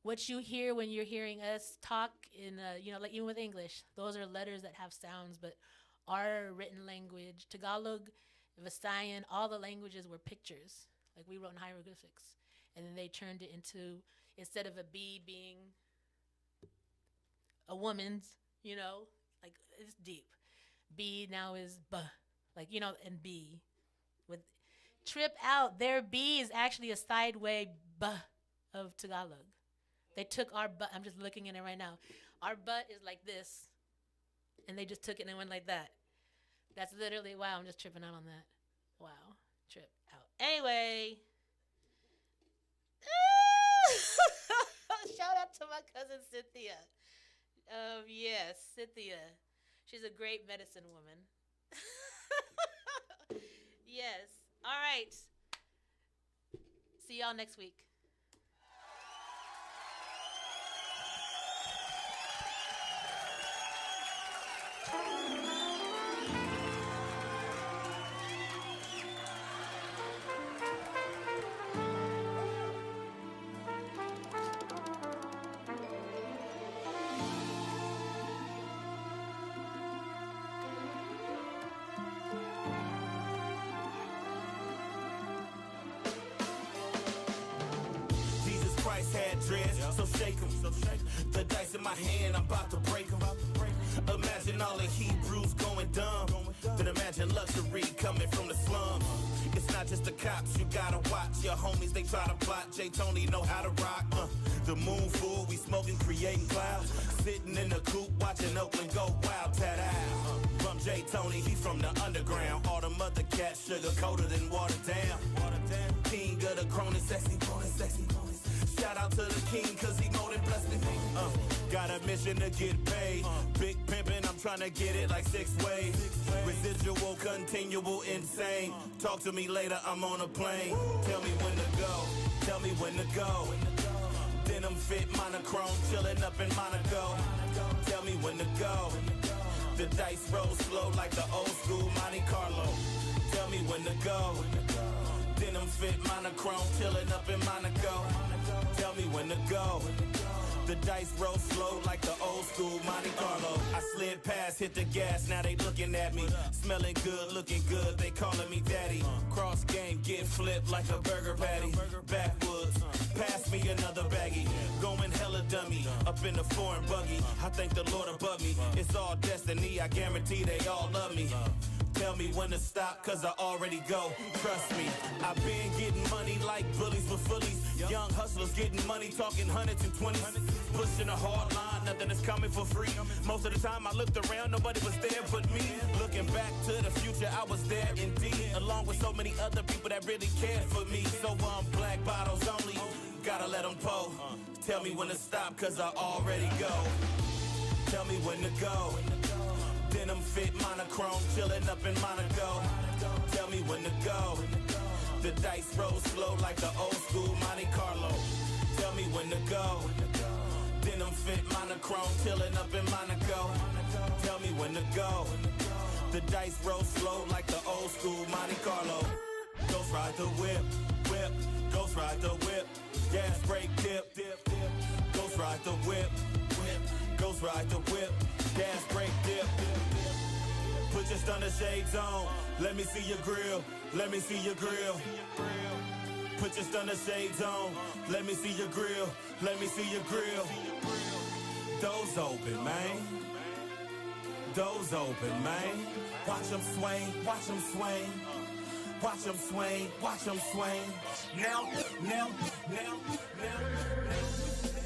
O: what you hear when you're hearing us talk in, like even with English, those are letters that have sounds, but our written language, Tagalog, Visayan, all the languages were pictures. Like we wrote in hieroglyphics. And then they turned it into, instead of a B being a woman's, like it's deep. B now is B, like, and B. With Trip Out, their B is actually a sideway B of Tagalog. They took our butt, I'm just looking at it right now. Our butt is like this, and they just took it and went like that. That's literally, wow, I'm just tripping out on that. Wow, trip out. Anyway. Shout out to my cousin Cynthia. Yes, Cynthia. She's a great medicine woman. Yes. All right. See y'all next week.
B: Had dreads, so shake 'em. The dice in my hand, I'm about to break 'em. Imagine all the Hebrews going dumb. Then imagine luxury coming from the slums. It's not just the cops, you gotta watch. Your homies, they try to plot. J. Tony know how to rock. The moon fool, we smoking, creating clouds. Sitting in the coop, watching Oakland go wild. Tat from J. Tony, he from the underground. All them other cats sugar coated and watered down. King of the crony, sexy bonus, sexy bonus. Shout out to the king, cause he more than blessed me. Got a mission to get paid. Big pimpin', I'm trying to get it like 6 ways. Residual, continual, insane. Talk to me later, I'm on a plane. Tell me when to go, tell me when to go. Denim fit, monochrome, chillin' up in Monaco. Tell me when to go. The dice roll slow like the old school Monte Carlo. Tell me when to go. Denim fit, monochrome, chillin' up in Monaco. Tell me when to go. The dice roll slow like the old school Monte Carlo. I slid past, hit the gas, now they looking at me. Smelling good, looking good, they calling me daddy. Cross game, get flipped like a burger patty. Backwoods, pass me another baggie. Going hella dummy, up in the foreign buggy. I thank the Lord above me, it's all destiny, I guarantee they all love me. Tell me when to stop, cause I already go. Trust me, I've been getting money like bullies with fullies. Young hustlers getting money, talking hundreds and 20s. Pushing a hard line, nothing is coming for free. Most of the time I looked around, nobody was there but me. Looking back to the future, I was there indeed. Along with so many other people that really cared for me. So black bottles only, gotta let them pour. Tell me when to stop, cause I already go. Tell me when to go. Denim fit, monochrome, chillin' up in Monaco. Tell me when to go. The dice roll slow like the old school Monte Carlo. Tell me when to go. Denim fit, monochrome, chillin' up in Monaco. Tell me when to go. The dice roll slow like the old school Monte Carlo. Ghost ride the whip, whip. Ghost ride the whip. Gas brake dip, dip, dip. Ghost ride the whip, whip. Ghost ride the whip. Gas brake dip. Put your stunner shades on. Let me see your grill. Let me see your grill. Put your stunner shades on. Let me see your grill. Let me see your grill. Doors open, man. Doors open, man. Watch them swing. Watch them swing. Watch them swing. Watch them swing. Now, now, now, now, now.